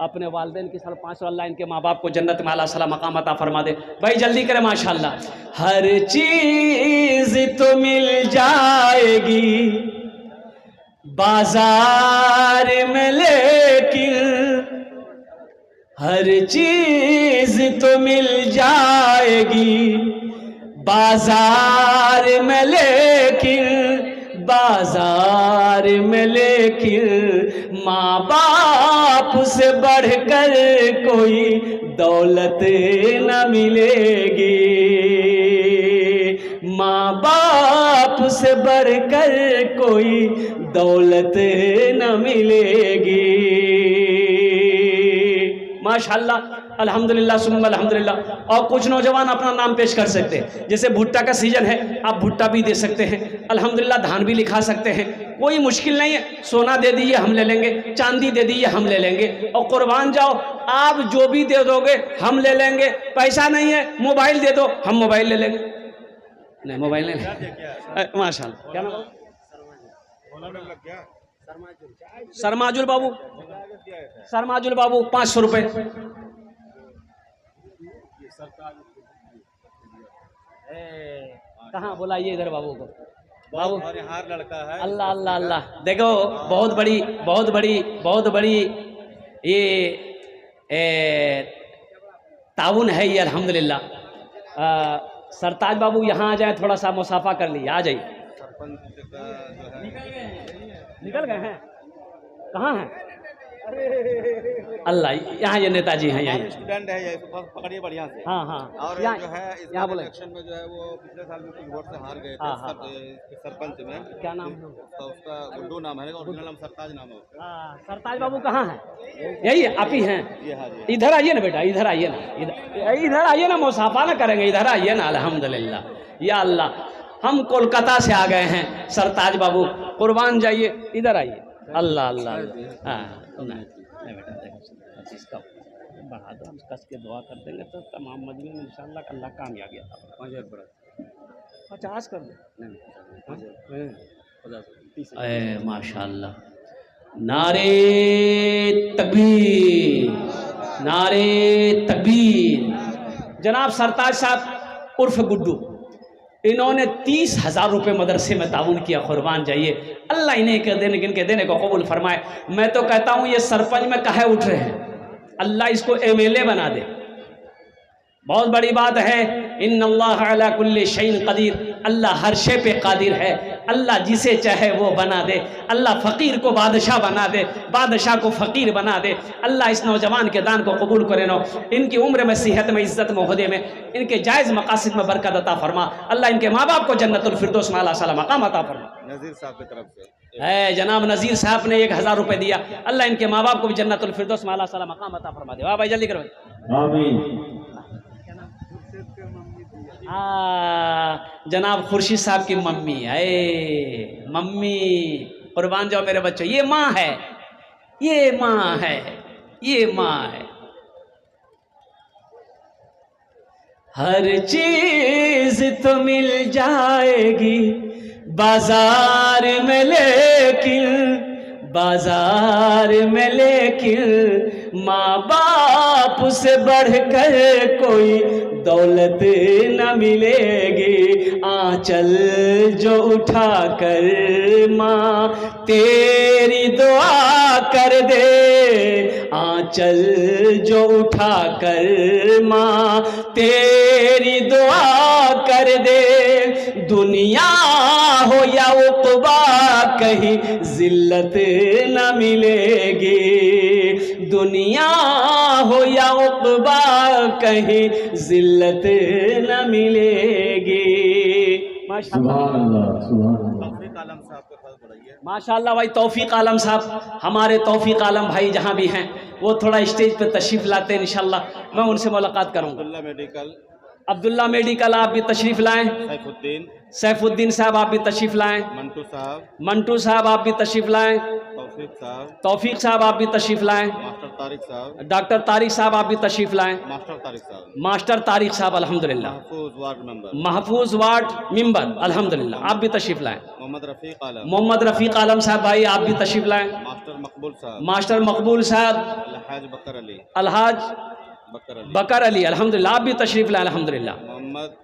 अपने वालिदैन की 500, अल्लाह इनके माँ बाप को जन्नत में आला सला मकाम अता फरमा दे। भाई जल्दी करें माशाअल्लाह। हर चीज तो मिल जाएगी बाजार में, लेकिन हर चीज तो मिल जाएगी बाजार में, लेकिन बाजार में, लेकिन माँ बाप से बढ़कर कोई दौलत न मिलेगी। माँ बाप से बढ़कर कोई दौलत न मिलेगी। माशाअल्लाह अल्हम्दुलिल्लाह सुम्मा अल्हम्दुलिल्लाह। और कुछ नौजवान अपना नाम पेश कर सकते हैं, जैसे भुट्टा का सीजन है, आप भुट्टा भी दे सकते हैं अल्हम्दुलिल्लाह, धान भी लिखा सकते हैं, कोई मुश्किल नहीं है। सोना दे दीजिए हम ले लेंगे, चांदी दे दीजिए हम ले लेंगे, और कुर्बान जाओ आप जो भी दे दोगे हम ले लेंगे। पैसा नहीं है मोबाइल दे दो, हम मोबाइल ले लेंगे। नहीं मोबाइल ले लेंगे माशाअल्लाह। क्या नाम? सरमाजुल बाबू, सरमाजुल बाबू 500 रुपये। कहाँ बुलाइए इधर बाबू को। बाबू लड़का है। अल्लाह अल्लाह अल्लाह। देखो बहुत बड़ी बहुत बड़ी बहुत बड़ी ये ताउन है ये अल्हम्दुलिल्लाह। सरताज बाबू यहाँ आ जाए, थोड़ा सा मुसाफा कर लीजिए, आ जाइए। सरपंच का जो है निकल गए हैं, कहाँ हैं? अल्लाह, यहाँ ये नेताजी हैं, यहाँ स्टूडेंट है, ये पकड़िए बढ़िया से। हाँ हाँ। और यहाँ जो है इस यहाँ बोले इलेक्शन में जो है वो पिछले साल में कुछ वोट से हार गए थे। हाँ, हाँ, सरपंच में क्या नाम है? उसका गुड्डू नाम है, ओरिजिनल नाम सरताज नाम है उसका। सरताज बाबू कहाँ हैं? यही है, आप ही हैं? जी हाँ जी। इधर आइए ना बेटा, इधर आइए ना, इधर आइए ना, मुसाफा ना करेंगे, इधर आइए ना। अल्हम्दुलिल्लाह या अल्लाह, हम कोलकाता से आ गए हैं। सरताज बाबू कुर्बान जाइए, इधर आइए। अल्लाह अल्लाह। हाँ नहीं बेटा, देखो इसका बढ़ा दो, हम कस के दुआ कर देंगे तो तमाम मजमे में इंशाअल्लाह अल्लाह कामयाबी आता है। 50 कर दो। माशाअल्लाह। नारे तकबीर, नारे तकबीर। जनाब सरताज साहब उर्फ गुड्डू, इन्होंने 30,000 रुपये मदरसे में ताउन किया। कुर्बान जाइए, अल्लाह इन्हें के देने, इनके देने को कबूल फरमाए। मैं तो कहता हूँ ये सरपंच में काहे उठ रहे हैं, अल्लाह इसको MLA बना दे। बहुत बड़ी बात है इन्नल्लाह अला कुल्ली शैइन कदीर, अल्लाह हर शे पे कादिर है। अल्लाह जिसे चाहे वो बना दे। अल्लाह फ़कीर को बादशाह बना दे, बादशाह को फ़कीर बना दे। अल्लाह इस नौजवान के दान को कबूल करे नो, इनकी उम्र में, सेहत में, इज़्ज़त में, ओहदे में, इनके जायज़ मकासिद में बरकत अता फरमा। अल्लाह इनके माँ बाप को जन्नतुल फिरदौस में आला साला मकाम अता फरमा। नज़ीर साहब की तरफ से है जनाब नज़ीर साहब ने 1000 रुपये दिया। अल्लाह इनके माँ बाप को भी जन्नतुल फिरदौस में आला साला मकाम अता फरमा दे। वाह भाई जल्दी करो। आमीन। जनाब खुर्शीद साहब की मम्मी है। मम्मी कुर्बान जाओ मेरे बच्चों, ये माँ है, ये माँ है, ये माँ है। हर चीज तो मिल जाएगी बाजार में, लेकिन बाजार में लेकिन माँ बाप से बढ़कर कोई दौलत न मिलेगी। आंचल जो उठा कर माँ तेरी दुआ कर दे, आंचल जो उठा कर माँ तेरी दुआ कर दे। दुनिया हो या उक़बा कहीं जिल्लत न मिलेगी, दुनिया हो या उक़बा कहीं जिल्लत न मिलेगी। सुभान अल्लाह, सुभान अल्लाह। तौफीक आलम साहब का फर्ज बढ़ाइए। माशाअल्लाह भाई तौफीक आलम साहब, हमारे तौफीक आलम भाई जहाँ भी हैं वो थोड़ा स्टेज पे तशरीफ़ लाते हैं, इंशाअल्लाह मैं उनसे मुलाकात करूँगा। अब्दुल्ला मेडिकल, अब्दुल्ला मेडिकल आप भी तशरीफ़ लाएँ। सैफुद्दीन, सैफुद्दीन साहब आप भी तशरीफ़ लाएँ। मंटू साहब, मंटू साहब आप भी तशरीफ़ लाएँ। तौफीक साहब, तौफीक साहब आप भी तशरीफ़ लाएँ। मास्टर तारिक साहब, डॉक्टर तारिक साहब आप भी तशरीफ़ लाएँ। मास्टर तारिक साहब, मास्टर तारिक साहब अल्हम्दुलिल्लाह। महफूज वार्ड मेंबर, महफूज वार्ड मेंबर अल्हम्दुलिल्लाह आप भी तशरीफ़ लाएँ। मोहम्मद रफ़ीक आलम, मोहम्मद रफ़ीक आलम साहब भाई आप भी तशरीफ़ लाएँ। मास्टर मकबूल साहब, मास्टर मकबूल साहब, अलहाज बकर अली, अलहाज बकर अली, बकर अली अल्हम्दुलिल्लाह आप भी तशरीफ़ लाएँ अल्हम्दुलिल्लाह। मोहम्मद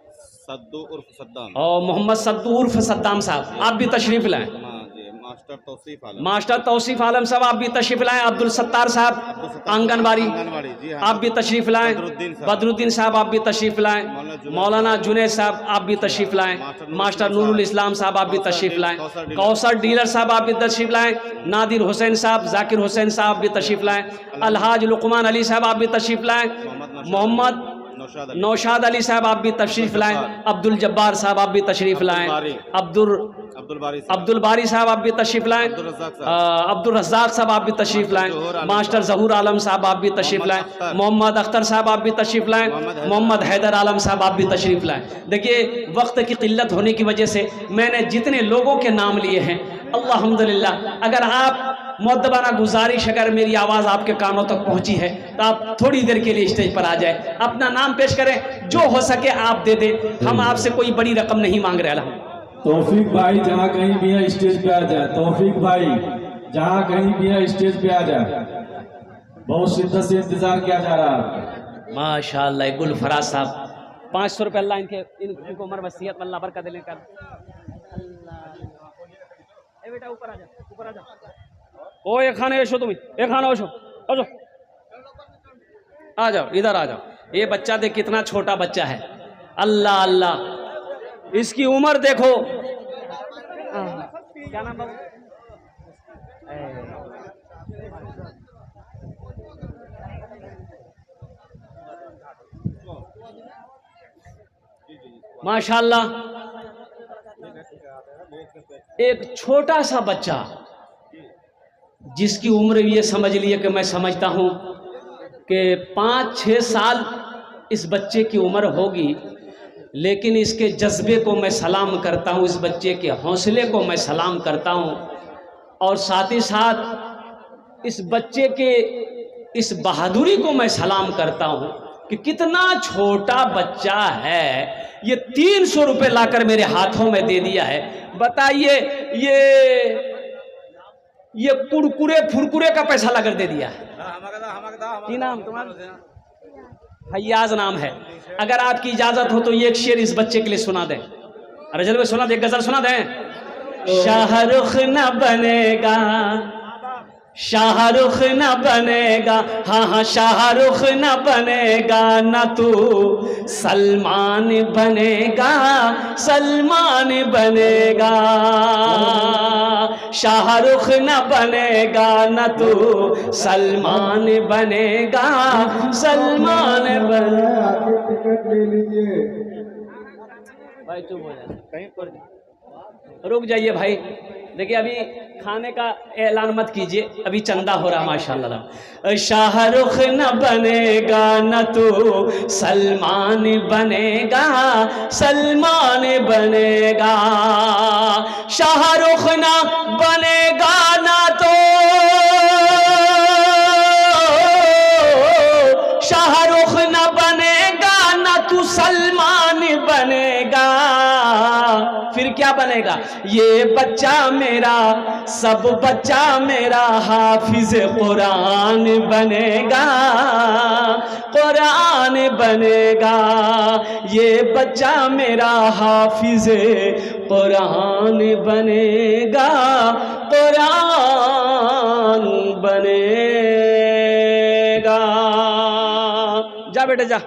सद्दू उर्फ सद्दाम, और मोहम्मद सद्दू उर्फ सद्दाम साहब आप भी तशरीफ़ लाएँ। हाँ जी, मास्टर तौसीफ आलम, मास्टर तौसीफ आलम साहब आप भी तशरीफ़ लाएँ। अब्दुल सत्तार साहब आंगनबाड़ी जी हाँ, आप भी तशरीफ़ लाएँ। बदरुद्दीन साहब, बदरुद्दीन साहब आप भी तशरीफ़ लाएँ। मौलाना जुनैद साहब आप भी तशरीफ़ लाएँ। मास्टर नूरुल इस्लाम साहब आप भी तशरीफ़ लाएँ। कौसर डीलर साहब आप भी तशरीफ़ लाएँ। नादिर हुसैन साहब, जाकिर हुसैन साहब भी तशरीफ़ लाएँ। अलहाज लुकमान अली साहब आप भी तशरीफ़ लाएँ। मोहम्मद नौशाद अली साहब आप भी तशरीफ़ लाएँ। अब्दुल जब्बार साहब आप भी तशरीफ़ लाएँ। अब्दुल बारी साहब आप भी तशरीफ़ लाएँ। अब्दुल रज़ाक साहब आप भी तशरीफ़ लाएँ। मास्टर ज़हूर आलम साहब आप भी तशरीफ़ लाएँ। मोहम्मद अख्तर साहब आप भी तशरीफ़ लाएँ। मोहम्मद हैदर आलम साहब आप भी तशरीफ़ लाएँ। देखिए वक्त की किल्लत होने की वजह से मैंने जितने लोगों के नाम लिए हैं अल्हम्दुलिल्लाह, अगर आप मुअद्दबाना गुजारिश, अगर मेरी आवाज़ आपके कानों तक पहुंची है तो आप थोड़ी देर के लिए स्टेज पर आ जाए, अपना नाम पेश करें, जो हो सके आप दे दें। हम आपसे कोई बड़ी रकम नहीं मांग रहे। तौफीक भाई जहाँ कहीं भी है स्टेज पे आ जाए। तौफीक भाई जहाँ कहीं भी है स्टेज पे आ जाए। बहुत शिद्दत से इंतजार किया जा रहा है। माशाअल्लाह गुल फराज साहब 500 रुपये अल्लाह इनको उम्र वसीयत अल्लाह बरकत देने का। ए बेटा ऊपर आ जा, ऊपर आ जा। ओ एखाने एसो, तुम एखाने एसो, आ जाओ, इधर आ जाओ। ये बच्चा देख कितना छोटा बच्चा है। अल्लाह अल्लाह, इसकी उम्र देखो। क्या नाम बाबू? माशाअल्लाह एक छोटा सा बच्चा जिसकी उम्र ये समझ लिए कि मैं समझता हूँ कि 5-6 साल इस बच्चे की उम्र होगी, लेकिन इसके जज्बे को मैं सलाम करता हूँ, इस बच्चे के हौसले को मैं सलाम करता हूँ, और साथ ही साथ इस बच्चे के इस बहादुरी को मैं सलाम करता हूँ कि कितना छोटा बच्चा है। ये 300 रुपये लाकर मेरे हाथों में दे दिया है। बताइए ये कुरकुरे फुरकुरे का पैसा लाकर दे दिया है। की नाम तुम्हारा? फैयाज नाम है। अगर आपकी इजाजत हो तो ये एक शेर इस बच्चे के लिए सुना दें। अरे जल्दी सुना दे, गजल सुना दें। शाहरुख न बनेगा शाहरुख न बनेगा, हाँ हाँ शाहरुख न बनेगा, न तू सलमान बनेगा, सलमान बनेगा। शाहरुख न बनेगा, न तू सलमान बनेगा, सलमान बनेगा। टिकट ले लीजिए भाई चुप हो जाए, कहीं पर रुक जाइए भाई। देखिए अभी खाने का ऐलान मत कीजिए, अभी चंदा हो रहा माशाल्लाह। शाहरुख न बनेगा, न तू सलमान बनेगा, सलमान बनेगा। शाहरुख न बनेगा, न तो शाहरुख न बनेगा, न तू सलमान बनेगा। फिर क्या बनेगा? ये बच्चा मेरा, सब बच्चा मेरा हाफिज कुरान बनेगा, कुरान बनेगा। ये बच्चा मेरा हाफिज कुरान बनेगा, कुरान बनेगा। जा बेटे जा।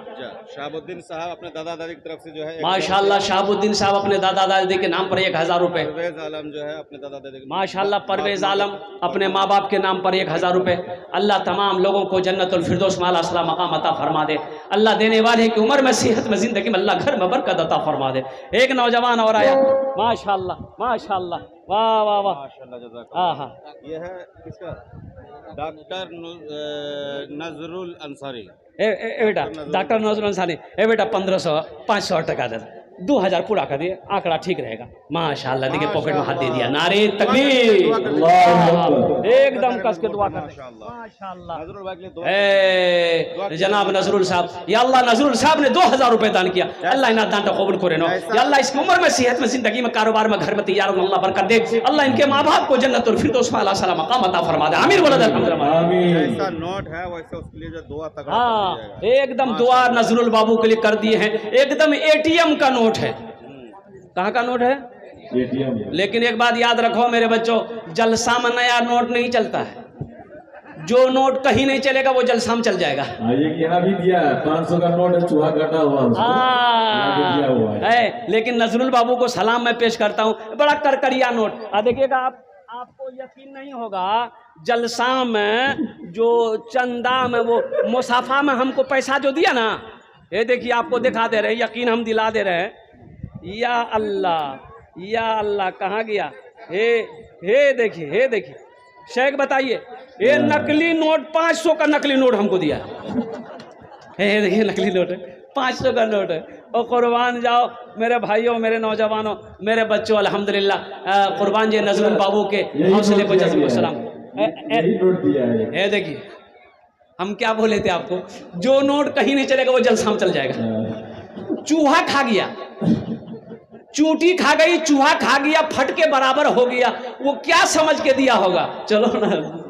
शहाबुद्दीन साहब अपने दादा दादी की तरफ से जो है माशाल्लाह शहाबुद्दीन साहब अपने दादा दादी के नाम पर 1000 रुपए। परवेज आलम जो है अपने दादा दादी माशाल्लाह परवेज आलम अपने माँ बाप के नाम पर 1000 रुपए। अल्लाह तमाम लोगों को जन्नतुल फिरदौस में आला मकाम अता फरमा दे। अल्लाह देने वाले की उम्र में, सेहत में, जिंदगी में अल्लाह घर में बरकत अता फरमा दे। एक नौजवान और आया माशाल्लाह माशाल्लाह, वाह वाह वाह, हाँ हाँ। ये है किसका? डॉक्टर नजरुल अंसारी। बेटा डॉक्टर नजरुल अंसारी, बेटा 1500 500 टका दे, 2000 पूरा कर दिए, आंकड़ा ठीक रहेगा। माशाल्लाह, देखिए पॉकेट में हाथ दे दिया। नारे तकबीर, एकदम कस के दुआ कर माशाल्लाह। जनाब नजरुल साहब, या अल्लाह नजरुल साहब ने 2000 रुपए दान किया। अल्लाह इन्हें दान कबूल करे नो। या अल्लाह इसकी उम्र में, सेहत में, जिंदगी में, कारोबार में, घर में, तैयार में अल्लाह बरकत दे। अल्लाह इनके माँ बाप को जन्नतुल फिरदौस में आला मकाम अता फरमा दे। आमीर बोला जैसा नोट है वैसे उसके लिए जो दुआ तक, हाँ एकदम दुआ नजरुल बाबू के लिए कर दिए हैं। एकदम एटीएम का नोट है। कहाँ का नोट है? एटीएम। लेकिन एक बात याद रखो मेरे बच्चों, जलसा में नया नोट नहीं चलता है। जो नोट कहीं नहीं चलेगा वो जलसा में चल जाएगा। ये यहाँ भी दिया है 500 का नोट है, चूहा काटा हुआ दिया हुआ है। लेकिन नजरुल बाबू को सलाम मैं पेश करता हूँ। बड़ा करकरिया नोट। देखिएगा आपको यकीन नहीं होगा, जलसा में जो चंदा में वो मुसाफा में हमको पैसा जो दिया ना, ये देखिए आपको दिखा दे रहे हैं, यकीन हम दिला दे रहे हैं। या अल्लाह कहाँ गया? हे देखिए शेख बताइए, ये नकली नोट 500 का नकली नोट हमको दिया। हे देखिए नकली नोट है, 500 का नोट है। और कुर्बान जाओ मेरे भाइयों, मेरे नौजवानों, मेरे बच्चों, अल्हम्दुलिल्लाह कुर्बान जी नजरुल बाबू के हौसले को जज़्बो सलाम। देखिए हम क्या बोले थे आपको, जो नोट कहीं नहीं चलेगा वो जलसा में चल जाएगा। चूहा खा गया, चूटी खा गई, चूहा खा गया, फट के बराबर हो गया। वो क्या समझ के दिया होगा? चलो ना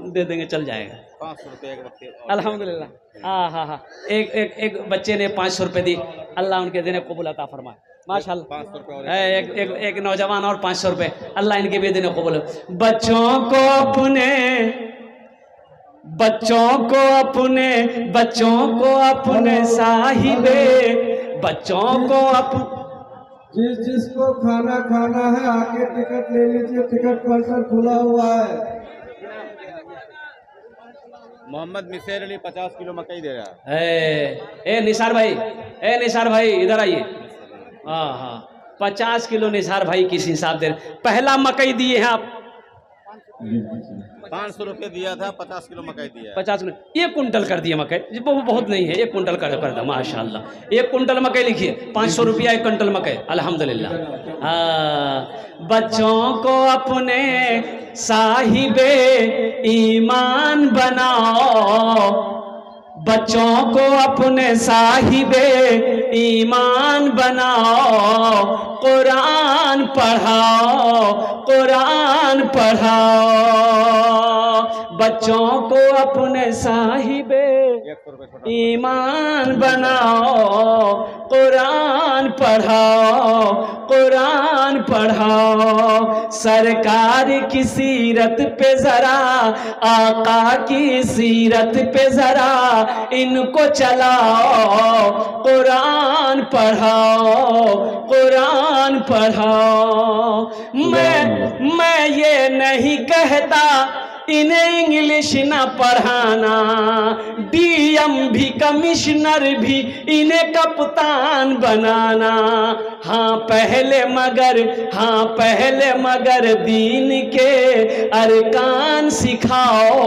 दे देंगे, चल जाएगा। 500 रुपये एक वक्त। अल्हम्दुलिल्लाह। हाँ एक बच्चे ने 500 रुपये दी। अल्लाह उनके देने कबूल अता फरमाए। माशाल्लाह। 500 रुपये एक नौजवान और 500 रुपये, अल्लाह इनके भी देने कबूल। बच्चों को अपने साहिबे, बच्चों को जिसको खाना है आके टिकट ले लीजिए, टिकट काउंटर खुला हुआ है। मोहम्मद मिसेर अली 50 किलो मकई दे रहा है। निसार भाई इधर आइए। हाँ 50 किलो निसार भाई किस हिसाब दे रहे? पहला मकई दिए हैं आप 500 रुपये दिया था, 50 किलो मकई दिया। 50 किलो, 1 कुंटल कर दिया मकई। बहुत नहीं है, 1 कुंटल कर दो माशाल्लाह। 1 कुंटल मकई लिखिए, 500 रुपया 1 कुंटल मकई। अल्हम्दुलिल्लाह। बच्चों को अपने साहिबे ईमान बनाओ, बच्चों को अपने साहिबे ईमान बनाओ, कुरान पढ़ाओ, बच्चों को अपने साहिबे 100 रुपये छोटा ईमान बनाओ, कुरान पढ़ाओ, कुरान पढ़ाओ। सरकार की सीरत पे जरा, आका की सीरत पे जरा इनको चलाओ, कुरान पढ़ाओ, कुरान पढ़ाओ। मैं ये नहीं कहता इन्हें इंग्लिश ना पढ़ाना, डीएम भी कमिश्नर भी इन्हें कप्तान बनाना। हाँ पहले मगर दीन के अरकान सिखाओ,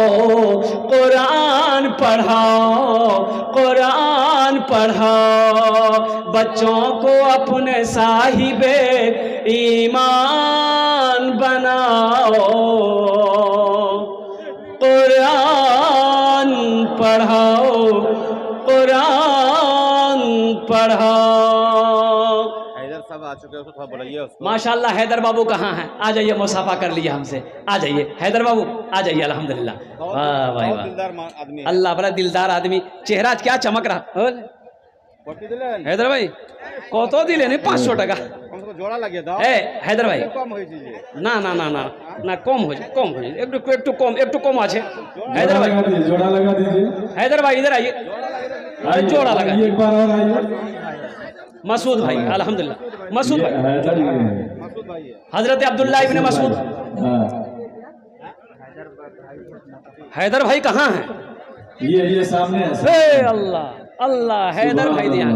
कुरान पढ़ाओ, कुरान पढ़ाओ। बच्चों को अपने साहिबे ईमान बनाओ, कुरान पढ़ाओ, कुरान पढ़ाओ। हैदर साहब आ चुके हो तो थोड़ा बुलाइए उसको। माशाल्लाह हैदर बाबू कहाँ हैं? आ जाइए, मुसाफा कर लिया हमसे, आ जाइए हैदर बाबू, आ जाइए। अल्हम्दुलिल्लाह, वाह भाई वाह, दिलदार आदमी है। अल्लाह बड़ा दिलदार आदमी, चेहरा क्या चमक रहा। पट्टी दिलेन हैदर भाई কত দিলেন? 500 টাকা। हमको जोड़ा लगे दाও। ए हैदर भाई कम होई चीजे না না না না না, কম হয়েছে, কম হয়েছে, একটু কম আছে। हैदर भाई, जोड़ा लगा दीजिए। हैदर भाई इधर आइए, आइए, जोड़ा लगा। आइए, एक बार और आइए। मसूद भाई, अल्हम्दुलिल्लाह, मसूद भाई, हैदर ही है। मसूद भाई है। हजरत अब्दुल्ला इब्न मसूद। हाँ, हैदर भाई कहाँ हैं? ये सामने है। हे अल्लाह, अल्लाह हैदर भाई दिया।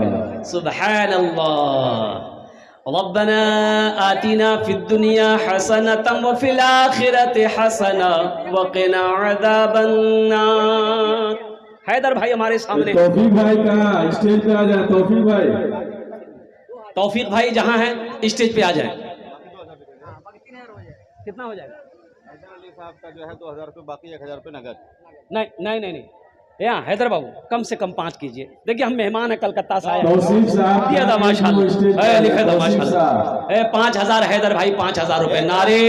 सुभान अल्लाह। रब्बना आतिना फिद दुनिया हसनतम व फिल आखिरति हसना व किना अज़ाबन नार। हैदर भाई हमारे सामने। तौफीक भाई कहाँ? स्टेज पे आ जाए तौफीक भाई। तौफीक भाई जहाँ हैं स्टेज पे आ जाए। कितना हो जाएगा? हैदर अली साहब का जो है 2000 रुपये बाकी, 1000 रुपये नगद। नहीं नहीं नहीं नहीं, यहाँ हैदर बाबू कम से कम 5 कीजिए। देखिए हम मेहमान है, कलकत्ता से आए हैं। तौसीफ साहब दिया था माशाल्लाह, लिखा था माशाल्लाह। 5000 हैदर भाई, 5000 रुपए। नारे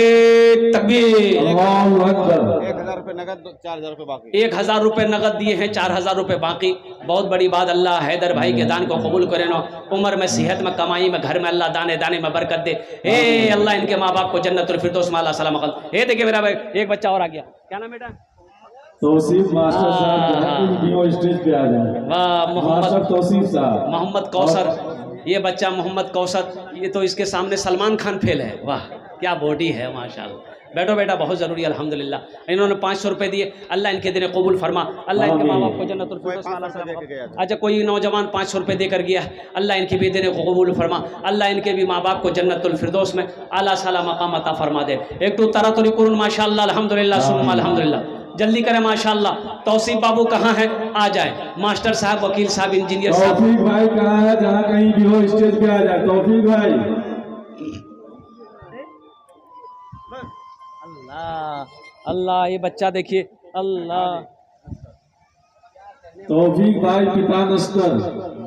तकबीर। अल्लाहु अकबर। 1000 रुपये नगद, 4000 रुपये बाकी। 1000 रुपए नगद दिए हैं, 4000 रुपए बाकी। बहुत बड़ी बात। अल्लाह हैदर भाई के दान को कबूल करे ना, उम्र में, सेहत में, कमाई में, घर में अल्लाह दाने दाने में बरकत दे। ए अल्लाह इनके माँ बाप को जन्नतुल फिरदौस में अल्लाह सलाम अकल। ये देखिए मेरा भाई एक बच्चा और आ गया। क्या नाम बेटा? तौसीफ मास्टर साहब जो है वो स्टेज पे आ जाए। वाह, मास्टर तौसीफ साहब। मोहम्मद कौसर, ये बच्चा मोहम्मद कौसर, ये तो इसके सामने सलमान खान फेल है। वाह क्या बॉडी है माशाल्लाह। बैठो बेटा, बहुत ज़रूरी है अल्हम्दुलिल्लाह। इन्होंने 500 रुपये दिए, अल्लाह इनके दिन कबूल फरमा, अल्लाह इनके माँ बाप को जन्नतुल फिरदौस में अल्लाह सलाम। अच्छा कोई नौजवान 500 रुपये देकर गया, अल्लाह इनकी भी दिन कबूल फरमा, अल्लाह इनके भी माँ बाप को जन्नतुल फिरदौस में अल्लाह साला मकाम अता फरमा दे। एक तो तरातुल कुरान माशाल्लाह, अल्हम्दुलिल्लाह सुम्मा अल्हम्दुलिल्लाह। जल्दी करें माशाल्लाह। तौसीफ बाबू कहाँ हैं? आ जाए। मास्टर साहब, वकील साहब, इंजीनियर साहब। तौफीक भाई कहाँ है? जहाँ कहीं भी हो स्टेज पे आ जाए। तौफीक भाई। अल्लाह अल्लाह, ये बच्चा देखिए, अल्लाह। तौफीक भाई पिता नस्तर,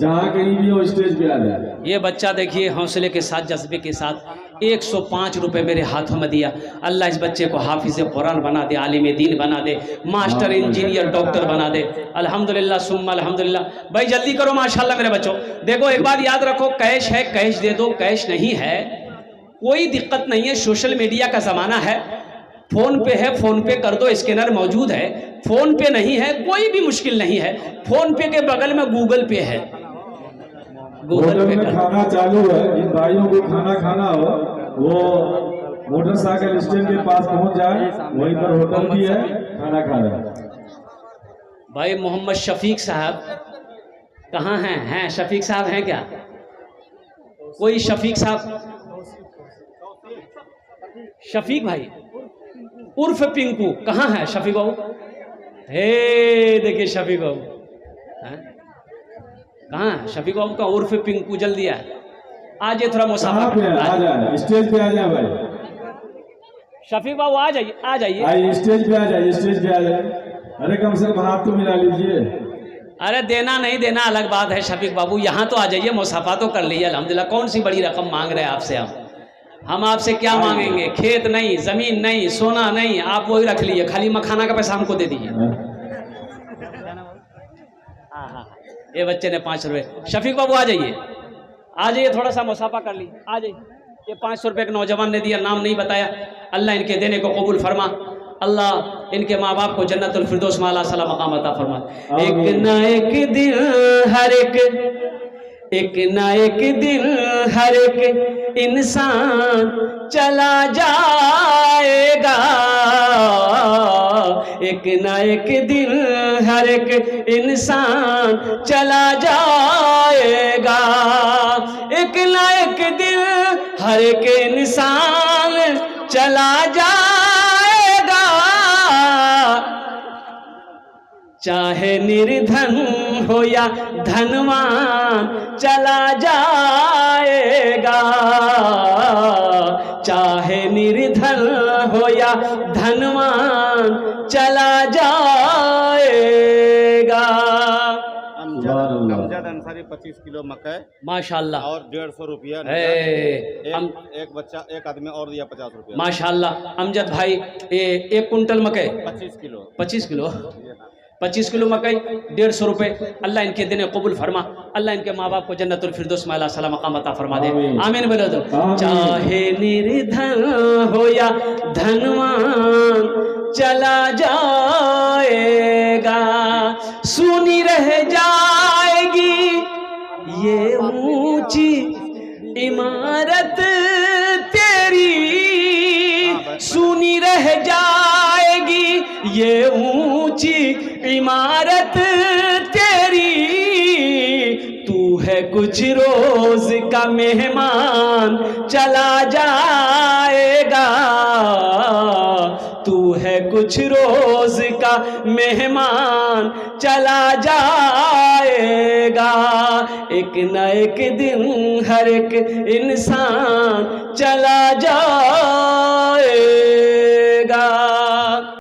जहाँ कहीं भी हो स्टेज पे आ जाए। ये बच्चा देखिए हौसले के साथ, जज्बे के साथ 105 रुपये मेरे हाथों में दिया। अल्लाह इस बच्चे को हाफिज़ कुरान बना दे, आलिम दीन बना दे, मास्टर, इंजीनियर, डॉक्टर बना दे। अल्हम्दुलिल्लाह सुम्मा अल्हम्दुलिल्लाह। भाई जल्दी करो माशाल्लाह मेरे बच्चों। देखो एक बात याद रखो, कैश है कैश दे दो, कैश नहीं है कोई दिक्कत नहीं है। सोशल मीडिया का ज़माना है, फ़ोन पे है, फ़ोन पे कर दो, स्कैनर मौजूद है। फ़ोन पे नहीं है कोई भी मुश्किल नहीं है, फ़ोन पे के बगल में गूगल पे है, गूगल पे में कर। खाना चालू है। इन भाइयों को खाना खाना हो वो मोटरसाइकिल स्टैंड के पास पहुंच जाए, वहीं पर होटल भी है, खाना खा रहे हैं। भाई मोहम्मद शफीक साहब कहाँ हैं शफीक साहब हैं क्या? कोई शफीक साहब? शफीक भाई उर्फ पिंकू कहाँ है? शफीक बाबू, हे देखिए शफीक बाबू कहाँ है? शफीक बाबू का उर्फ पिंकू जल्दी आए, आज ये थोड़ा मुसाफा आ जाए, स्टेज पे आ जाए भाई। शफीक बाबू आ जाइए, आ जाइए, आइए स्टेज पे आ जाइए, स्टेज पे आ जाइए। अरे कम से कम हाथ तो मिला लीजिए। अरे देना नहीं देना अलग बात है शफीक बाबू, यहाँ तो आ जाइए, मुसाफा तो कर लीजिए अल्हम्दुलिल्लाह। कौन सी बड़ी रकम मांग रहे हैं आपसे हम? हम आपसे क्या मांगेंगे? खेत नहीं, जमीन नहीं, सोना नहीं, आप वही रख लिए, खाली मखाना का पैसा हमको दे दीजिए। हाँ, ये बच्चे ने 5 रुपये। शफीक बाबू आ जाइए, आ जाइए, थोड़ा सा मुसाफा कर लीजिए, आ जाइए। ये 500 रुपये के नौजवान ने दिया, नाम नहीं बताया। अल्लाह इनके देने को कबूल फरमा, अल्लाह इनके माँ बाप को जन्नतुल फिरदौस में आला सला मकाम अता फरमा। एक ना एक दिन हर एक ना एक दिन हर एक इंसान चला जाएगा, एक ना एक दिन हर एक इंसान चला जाएगा, एक ना एक दिन हर एक इंसान चला जाएगा, चाहे निर्धन हो या धनवान चला जाएगा, चाहे निर्धन हो या धनवान चला जाएगा। अमजद अंसारी 25 किलो मकई माशाल्लाह और 150 रुपया। एक बच्चा, एक आदमी और दिया 50 रुपया। माशाल्लाह। अमजद भाई 1 कुंटल मकई 25 किलो 25 मकई 150 रुपये। अल्लाह इनके दिन कबूल फरमा, अल्लाह इनके माँ बाप को जन्नतुल फिरदौस में आला सला मकाम अता फरमा दे। आमीन बोलो तो। चाहे निर्धन हो या धनवान चला जाएगा, सुनी रह जाएगी ये ऊंची इमारत तेरी, सुनी रह जाएगी ये ऊंची इमारत तेरी, तू है कुछ रोज का मेहमान चला जाएगा, तू है कुछ रोज का मेहमान चला जाएगा, एक न एक दिन हर एक इंसान चला जाएगा।